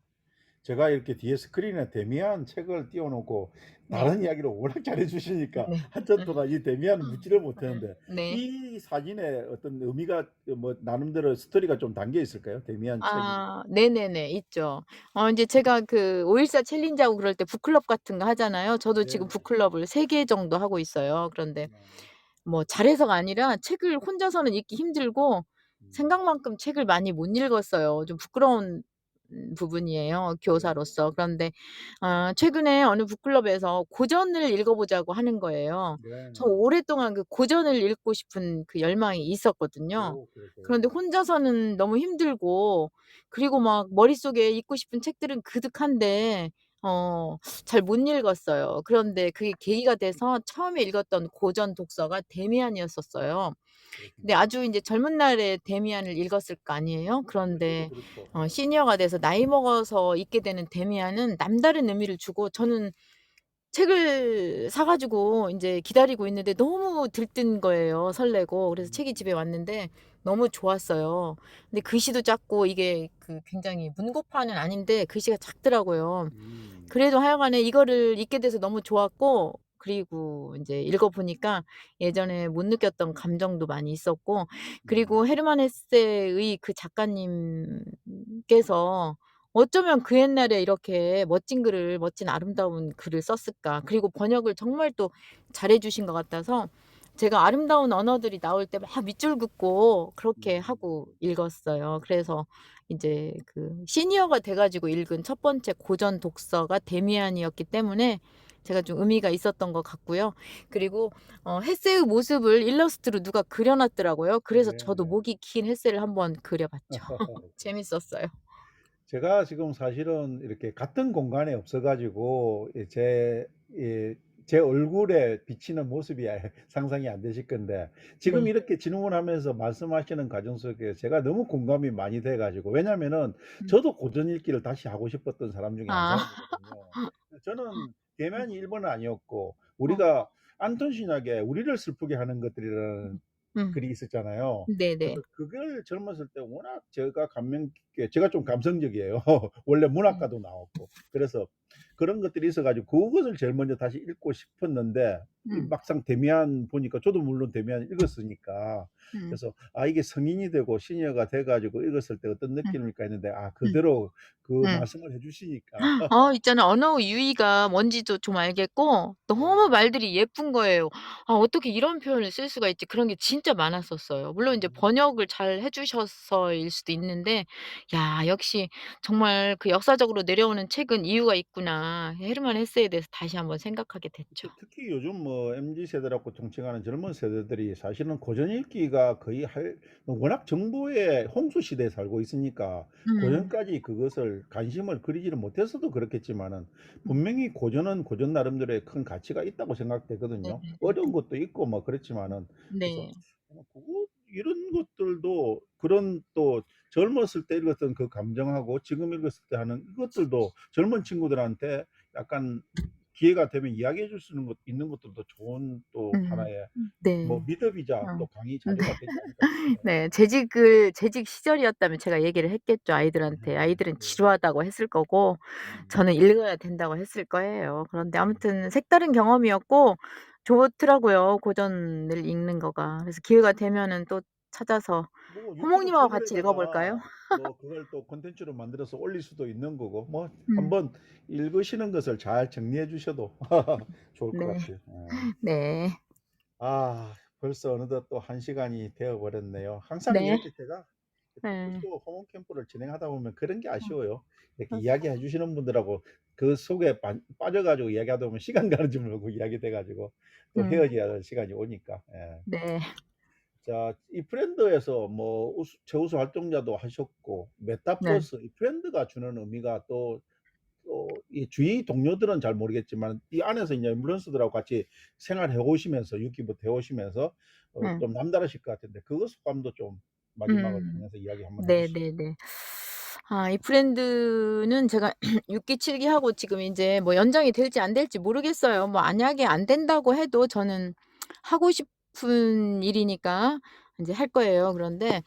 제가 이렇게 뒤에 스크린에 데미안 책을 띄워 놓고 네. 다른 이야기를 워낙 잘해 주시니까 네. 한참 동안 이 데미안을 묻지를 못했는데 네. 이 사진에 어떤 의미가 뭐 나름대로 스토리가 좀 담겨 있을까요? 데미안 책이. 네네네. 있죠. 인제 제가 그 5.14 챌린지하고 그럴 때 북클럽 같은 거 하잖아요. 저도 지금 네네. 북클럽을 3개 정도 하고 있어요. 그런데 네. 뭐 잘해서가 아니라 책을 혼자서는 읽기 힘들고 음. 생각만큼 책을 많이 못 읽었어요. 좀 부끄러운 부분이에요, 네. 교사로서. 그런데 최근에 어느 북클럽에서 고전을 읽어 보자고 하는 거예요. 저 네네. 오랫동안 그 고전을 읽고 싶은 그 열망이 있었거든요. 그런데 그러세요. 혼자서는 너무 힘들고 그리고 막 머릿속에 읽고 싶은 책들은 그득한데 어 잘 못 읽었어요. 그런데 그게 계기가 돼서 처음에 읽었던 고전 독서가 데미안이었었어요. 근데 그렇습니다. 아주 인제 젊은 날에 데미안을 읽었을 거 아니에요? 저도 그런데 그렇죠. 시니어가 돼서 나이 먹어서 읽게 되는 데미안은 남다른 의미를 주고 저는 책을 사 가지고 인제 기다리고 있는데 너무 들뜬 거예요, 설레고. 그래서 책이 음. 집에 왔는데 너무 좋았어요. 근데 글씨도 작고 이게 그 굉장히 문고파는 아닌데 글씨가 작더라고요. 음. 그래도 하여간에 이거를 읽게 돼서 너무 좋았고 그리고 인제 읽어 보니까 예전에 못 느꼈던 감정도 많이 있었고 음. 그리고 헤르만 헤세의 그 작가님께서 어쩌면 그 옛날에 이렇게 멋진 아름다운 글을 썼을까. 그리고 번역을 정말 또 잘해 주신 것 같아서 제가 아름다운 언어들이 나올 때 막 밑줄 긋고 그렇게 음. 하고 읽었어요. 그래서 인제 그 시니어가 돼 가지고 읽은 첫 번째 고전 독서가 데미안이었기 때문에 제가 좀 의미가 있었던 것 같고요. 그리고 햇새의 모습을 일러스트로 누가 그려 놨더라고요. 그래서 저도 네네. 목이 긴 햇새를 한번 그려 봤죠. 재밌었어요. 제가 지금 사실은 이렇게 같은 공간에 없어 가지고 제 얼굴에 비치는 모습이 상상이 안 되실 건데 지금 네. 이렇게 질문하면서 말씀하시는 과정 속에 제가 너무 공감이 많이 돼 가지고, 왜냐면은 음. 저도 고전 읽기를 다시 하고 싶었던 사람 중에 한 아. 사람이거든요. 저는 음. 대면이 1 번은 아니었고, 어. 우리가 안톤 신약의 우리를 슬프게 하는 것들이라는 음. 글이 있었잖아요. 네네. 그래서 그걸 젊었을 때 워낙 제가 감명 깊게, 제가 좀 감성적이에요. 원래 음. 문학과도 나왔고. 그래서 그런 것들이 있어 가지고 그것을 제일 먼저 다시 읽고 싶었는데, 이 음. 막상 데미안 보니까 저도 물론 데미안 읽었으니까, 음. 그래서 '아 이게 성인이 되고 시니어가 돼 가지고 읽었을 때 어떤 음. 느낌일까.' 했는데, 음. 그대로 그 음. 말씀을 해 주시니까 있잖아요. 언어 유희가 뭔지도 좀 알겠고 너무 네. 말들이 예쁜 거예요. '어떻게 이런 표현을 쓸 수가 있지?' 그런 게 진짜 많았었어요. 물론 인제 음. 번역을 잘 해 주셔서일 수도 있는데 야 역시 정말 그 '역사적으로 내려오는 책은 이유가 있구나.' 헤르만 헤세에 대해서 다시 한번 생각하게 됐죠. 특히 요즘 뭐 MZ 세대라고 통칭하는 젊은 세대들이 사실은 고전 읽기가 거의 워낙 정보의 홍수 시대에 살고 있으니까 음. 고전까지 그것을 관심을 들이지를 못해서도 그렇겠지만은, 음. 분명히 고전은 고전 나름대로의 큰 가치가 있다고 생각되거든요. 네네네. 어려운 것도 있고 뭐 그렇지만은. 그래서 네. 그거 이런 것들도, 그런 또 젊었을 때 읽었던 그 감정하고 지금 읽었을 때 하는 이것들도 젊은 친구들한테 약간 기회가 되면 이야기해 줄 수 있는 것들도 좋은 또 음. 하나의 뭐 네. 미덕이자 어. 또 강의 네. 자료가 되지 않을까 싶네요. 네. 재직 시절이었다면 제가 얘기를 했겠죠, 아이들한테. 아이들은 네. 지루하다고 했을 거고 음. 저는 읽어야 된다고 했을 거예요. 그런데 아무튼 색다른 경험이었고 좋더라고요, 고전을 읽는 거가. 그래서 기회가 되면은 또 찾아서 뭐 유튜브 호목님하고 같이 읽어 볼까요? 채널에다가 뭐 그걸 또 콘텐츠로 만들어서 올릴 수도 있는 거고, 뭐 음. 한번 읽으시는 것을 잘 정리해 주셔도 좋을 것 네. 같아요. 네. 벌써 어느덧 또 1 시간이 되어 버렸네요. 항상 네. 이렇게 제가 예. 토크쇼 호모 캠프를 진행하다 보면 그런 게 아쉬워요. 이렇게 어. 이야기해 주시는 분들하고 그 속에 빠져 가지고 이야기하다 보면 시간 가는 줄 모르고 이야기돼 가지고 또 음. 헤어져야 할 시간이 오니까. 예. 네. 자, 이 프렌드에서 뭐 최우수 활동자도 하셨고, 네. 메타버스 이 프렌드가 주는 의미가 또 이 주위 동료들은 잘 모르겠지만 이 안에서 이제 앰뷸런스들하고 같이 생활해 오시면서 6 기부터 해 오시면서 음. 좀 남다르실 것 같은데, 그 소감도 좀 마지막을 음. 통해서 이야기 한번 해 주시죠. 네네네. 이 브랜드는 제가 6 기 7 기 하고 지금 인제 뭐 연장이 될지 안 될지 모르겠어요. 뭐 만약에 안 된다고 해도 저는 하고 싶은 일이니까 인제 할 거예요. 그런데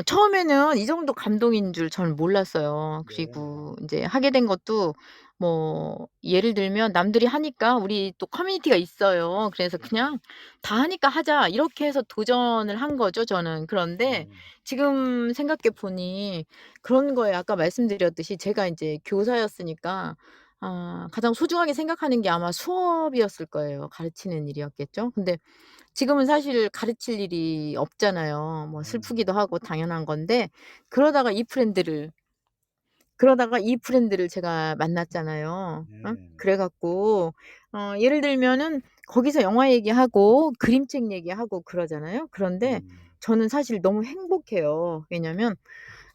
처음에는 이 정도 감동인 줄 저는 몰랐어요. 네네. 그리고 인제 하게 된 것도 뭐 예를 들면 남들이 하니까 우리 또 커뮤니티가 있어요. 그래서 그렇죠. 그냥 '다 하니까 하자.' 이렇게 해서 도전을 한 거죠 저는. 그런데 음. 지금 생각해 보니 그런 거예요. 아까 말씀드렸듯이 제가 인제 교사였으니까 가장 소중하게 생각하는 게 아마 수업이었을 거예요. 가르치는 일이었겠죠. 근데 지금은 사실 가르칠 일이 없잖아요. 뭐 음. 슬프기도 하고 당연한 건데 그러다가 이 프렌드를 제가 만났잖아요. 어? 네네네. 그래 갖고 예를 들면은 거기서 영화 얘기하고 그림책 얘기하고 그러잖아요. 그런데 음. 저는 사실 너무 행복해요. 왜냐면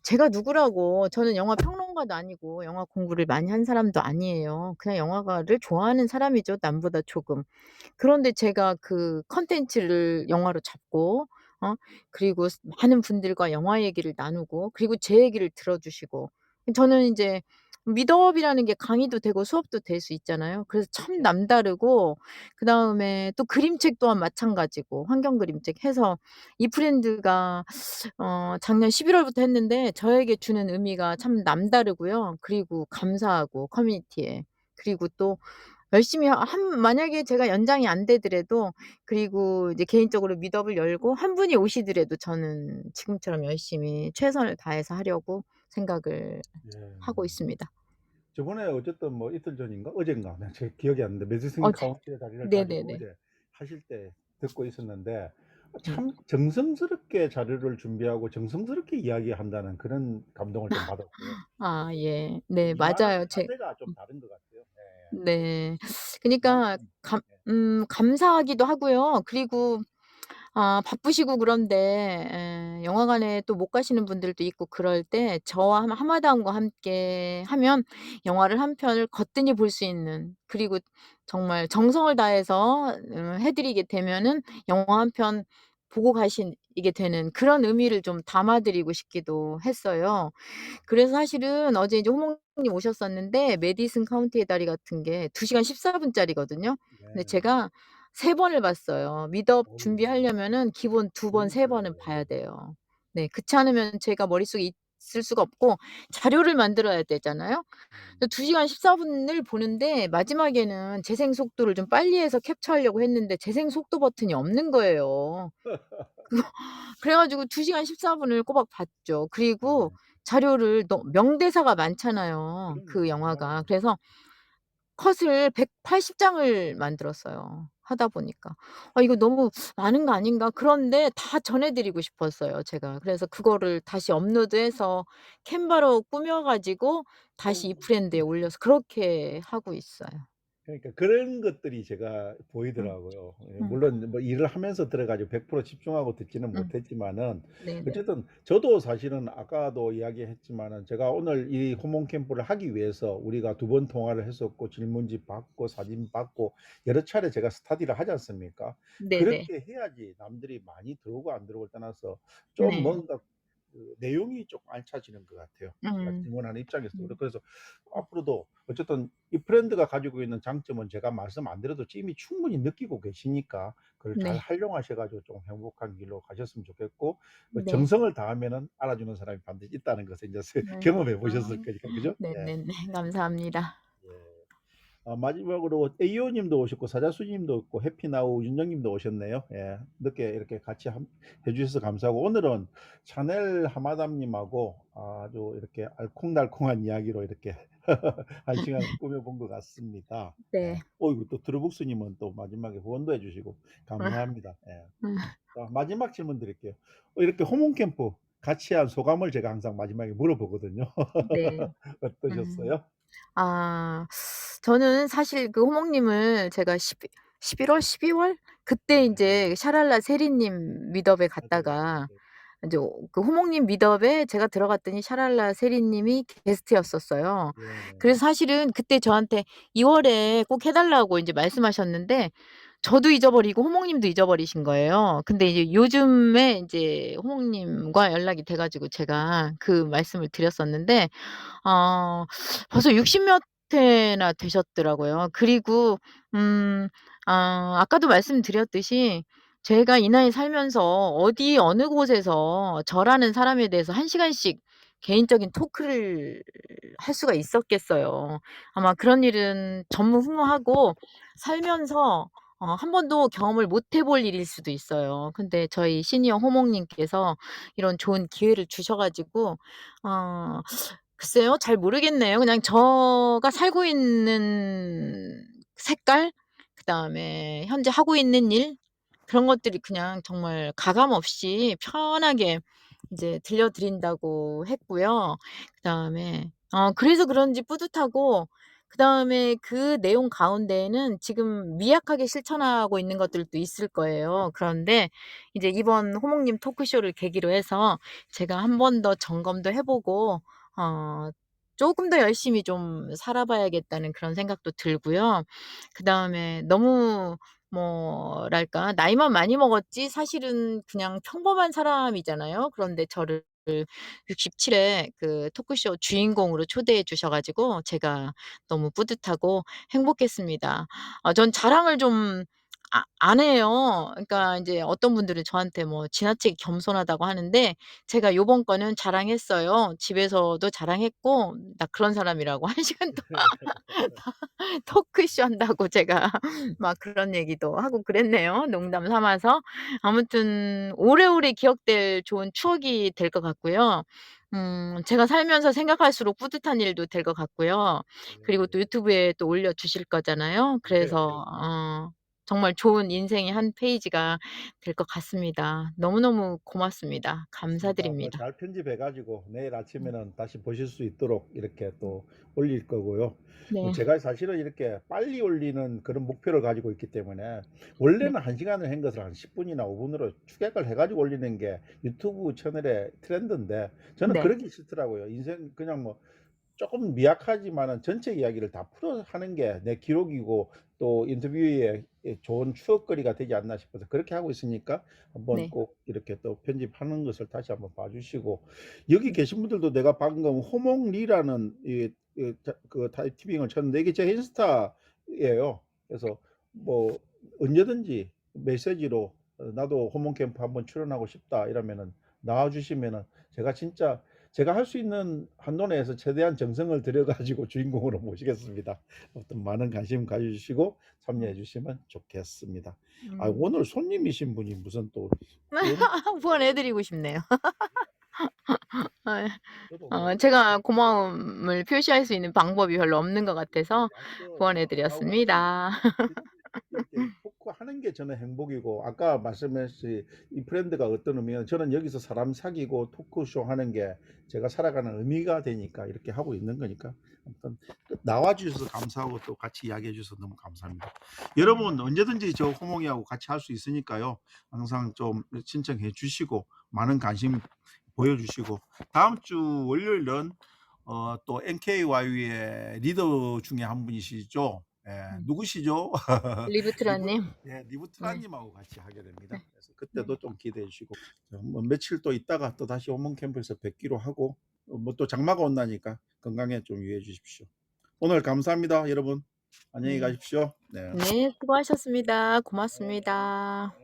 제가 누구라고 저는 영화 평론가도 아니고 영화 공부를 많이 한 사람도 아니에요. 그냥 영화가를 좋아하는 사람이죠, 남보다 조금. 그런데 제가 그 콘텐츠를 영화로 잡고 어 그리고 많은 분들과 영화 얘기를 나누고 그리고 제 얘기를 들어 주시고 저는 인제 미더업이라는 게 강의도 되고 수업도 될 수 있잖아요. 그래서 참 그렇죠. 남다르고 그다음에 또 그림책 또한 마찬가지고 환경 그림책 해서 이 프렌드가 작년 11 월부터 했는데 저에게 주는 의미가 참 남다르고요. 그리고 감사하고 커뮤니티에. 그리고 또 열심히 만약에 제가 연장이 안 되더라도 그리고 이제 개인적으로 미더업을 열고 한 분이 오시더라도 저는 지금처럼 열심히 최선을 다해서 하려고 생각을 예. 하고 있습니다. 저번에 어쨌든 뭐 이틀 전인가 어젠가 제 기억이 안 나는데, 메디슨 어제 카운티의 다리를 가지고 네네네. 어제 하실 때 듣고 있었는데, 음. 참 정성스럽게 자료를 준비하고 정성스럽게 이야기한다는 그런 감동을 좀 받았고요. 아 그 예. 네 임하는 맞아요. 자세가 좀 다른 것 같아요. 예. 네. 마 그니까 예. 감사하기도 하고요. 그리고 바쁘시고 그런데 영화관에 또 못 가시는 분들도 있고 그럴 때 저와 하마담과 함께 하면 영화를 한 편을 거뜬히 볼 수 있는, 그리고 정말 정성을 다해서 해 드리게 되면은 영화 한 편 보고 가시게 되는 그런 의미를 좀 담아 드리고 싶기도 했어요. 그래서 사실은 어제 이제 호몽님 오셨었는데 메디슨 카운티의 다리 같은 게 2 시간 14 분짜리거든요. 근데 네. 제가 3 번을 봤어요. 미드업 어우 준비하려면은 기본 2 번, 3 번은 그러니까요. 봐야 돼요. 네. 그렇지 않으면 제가 머릿속에 있을 수가 없고 자료를 만들어야 되잖아요. 그래서 음. 2 시간 14 분을 보는데 마지막에는 재생 속도를 좀 빨리 해서 캡처하려고 했는데 재생 속도 버튼이 없는 거예요. 그래 가지고 2 시간 14 분을 꼬박 봤죠. 그리고 네. 자료를 명대사가 많잖아요, 그 영화가. 그럼요. 그래서 컷을 180 장을 만들었어요, 하다 보니까. '아 이거 너무 많은 거 아닌가?' 그런데 다 전해 드리고 싶었어요, 제가. 그래서 그거를 다시 업로드해서 캔바로 꾸며 가지고 다시 어우 이프랜드에 올려서 그렇게 하고 있어요. 그러니까 그런 것들이 제가 음. 보이더라고요. 예 음. 물론 뭐 일을 하면서 들어 가지고 100% 집중하고 듣지는 음. 못했지만은 네네. 어쨌든 저도 사실은 아까도 이야기했지만은 제가 오늘 이 호몽 캠프를 하기 위해서 우리가 2번 통화를 했었고 질문지 받고 사진 받고 여러 차례 제가 스터디를 하지 않습니까? 네네. 그렇게 해야지 남들이 많이 들어오고 안 들어오고를 떠나서 좀 네. 뭔가 그 내용이 좀 알차지는 것 같아요, 제가 음. 질문하는 입장에서도. 음. 그래서 앞으로도 어쨌든 이 브랜드가 가지고 있는 장점은 제가 말씀 안 드려도 이미 충분히 느끼고 계시니까 그걸 잘 네. 활용하셔 가지고 좀 행복한 길로 가셨으면 좋겠고 그 네. 정성을 다하면은 알아주는 사람이 반드시 있다는 것을 인제 네. 경험해 아. 보셨을 거니까 그죠? 예. 네네네. 감사합니다. 예. 마지막으로 에이오 님도 오셨고 사자수 님도 있고 해피나우 윤정 님도 오셨네요. 예. 늦게 이렇게 같이 해 주셔서 감사하고 오늘은 샤넬 하마담 님하고 아주 이렇게 알콩달콩한 이야기로 이렇게 1 시간을 꾸며 본 것 같습니다. 네. 예. 어이구 또 드루북스 님은 또 마지막에 후원도 해 주시고 감사합니다. 예. 음. 자 마지막 질문 드릴게요. 이렇게 호몽 캠프 같이 한 소감을 제가 항상 마지막에 물어보거든요. 네. 음. 어떠셨어요? 아 저는 사실 그 호몽님을 제가 11월 12월 그때 네. 인제 샤랄라 세리님 미덕에 맞아요. 갔다가 네. 인제 그 호몽님 미덕에 제가 들어갔더니 샤랄라 세리님이 게스트였었어요. 네. 그래서 사실은 그때 저한테 2 월에 꼭 해 달라고 인제 말씀하셨는데 저도 잊어버리고 호몽님도 잊어버리신 거예요. 근데 이제 요즘에 인제 호몽님과 연락이 돼 가지고 제가 그 말씀을 드렸었는데 어 벌써 60몇 회나 되셨더라고요. 그리고 음 아까도 말씀드렸듯이 제가 이 나이 살면서 어디 어느 곳에서 저라는 사람에 대해서 1 시간씩 개인적인 토크를 할 수가 있었겠어요. 아마 그런 일은 전무후무하고 살면서 한 번도 경험을 못해볼 일일 수도 있어요. 근데 저희 시니어 호몽님께서 이런 좋은 기회를 주셔 가지고 어 글쎄요. 잘 모르겠네요. 그냥 제가 살고 있는 색깔, 그다음에 현재 하고 있는 일, 그런 것들이 그냥 정말 가감 없이 편하게 이제 들려 드린다고 했고요. 그다음에 그래서 그런지 뿌듯하고, 그다음에 그 내용 가운데에는 지금 미약하게 실천하고 있는 것들도 있을 거예요. 그런데 이제 이번 호몽님 토크쇼를 계기로 해서 제가 한 번 더 점검도 해 보고 쪼금 더 열심히 좀 살아 봐야겠다는 그런 생각도 들고요. 그다음에 너무 뭐랄까 나이만 많이 먹었지 사실은 그냥 평범한 사람이잖아요. 그런데 저를 67회 그 토크쇼 주인공으로 초대해 주셔 가지고 제가 너무 뿌듯하고 행복했습니다. 전 자랑을 좀 안 해요. 그러니까 인제 어떤 분들은 저한테 뭐 지나치게 겸손하다고 하는데 제가 요번 거는 자랑했어요. 집에서도 자랑했고 나 그런 사람이라고 1 시간 동안 토크쇼 한다고 제가 막 그런 얘기도 하고 그랬네요, 농담 삼아서. 아무튼 오래오래 기억될 좋은 추억이 될 것 같고요. 제가 살면서 생각할수록 뿌듯한 일도 될 것 같고요. 그리고 또 네. 유튜브에 또 올려 주실 거잖아요. 네. 그래서 그렇습니다. 정말 좋은 인생의 한 페이지가 될 것 같습니다. 너무너무 고맙습니다. 맞습니다. 뭐 감사드립니다. 잘 편집해 가지고 내일 네. 아침에는 다시 보실 수 있도록 이렇게 음. 또 올릴 거고요. 뭐 네. 제가 사실은 이렇게 빨리 올리는 그런 목표를 가지고 있기 때문에 네. 원래는 1 시간을 한 것을 한 10 분이나 5 분으로 축약을 해 가지고 올리는 게 유튜브 채널의 트렌드인데 저는 네. 그러기 싫더라고요. 인생 그냥 뭐 조금 미약하지만은 전체 이야기를 다 풀어 하는 게 내 기록이고 또 인터뷰에 좋은 추억거리가 되지 않나 싶어서 그렇게 하고 있으니까 한번 네. 꼭 이렇게 또 편집하는 것을 다시 한번 봐 주시고 여기 네. 계신 분들도 내가 방금 호몽리라는 그 타이핑을 쳤는데 이게 제 인스타예요. 그래서 뭐 언제든지 메시지로 "나도 호몽 캠프 한번 출연하고 싶다." 이러면은 나와 주시면은 제가 진짜 제가 할 수 있는 한도 내에서 최대한 정성을 들여 가지고 주인공으로 모시겠습니다. 아무튼 많은 관심 가져 주시고 참여해 음. 주시면 좋겠습니다. 아 음. 오늘 손님이신 분이 무슨 또 후원 후원해 드리고 싶네요. 아 저도 뭐 제가 고마움을 표시할 수 있는 방법이 별로 없는 것 같아서 아니요. 후원해 오늘 드렸습니다. 이렇게 토크하는 게 저는 행복이고 아까 말씀하신 이 브랜드가 어떤 의미냐면 저는 여기서 사람 사귀고 토크쇼 하는 게 제가 살아가는 의미가 되니까 이렇게 하고 있는 거니까 아무튼 나와 주셔서 감사하고 또 같이 이야기해 주셔서 너무 감사합니다. 음. 여러분 언제든지 저 호몽이하고 같이 할 수 있으니까요. 항상 좀 신청해 주시고 많은 관심 보여 주시고 다음 주 월요일은 또 NKY의 리더 중에 한 분이시죠. 예. 음. 누구시죠? 리브트라 리브 님. 예 리브트라 네. 님하고 같이 하게 됩니다. 네. 그래서 네. 그때도 좀 기대해 주시고 뭐 며칠 또 있다가 또다시 호몽 캠프에서 뵙기로 하고 뭐 또 장마가 온다니까 건강에 좀 유의해 주십시오. 오늘 감사합니다, 여러분. 안녕히 네. 가십시오. 네. 네. 수고하셨습니다. 네. 고맙습니다.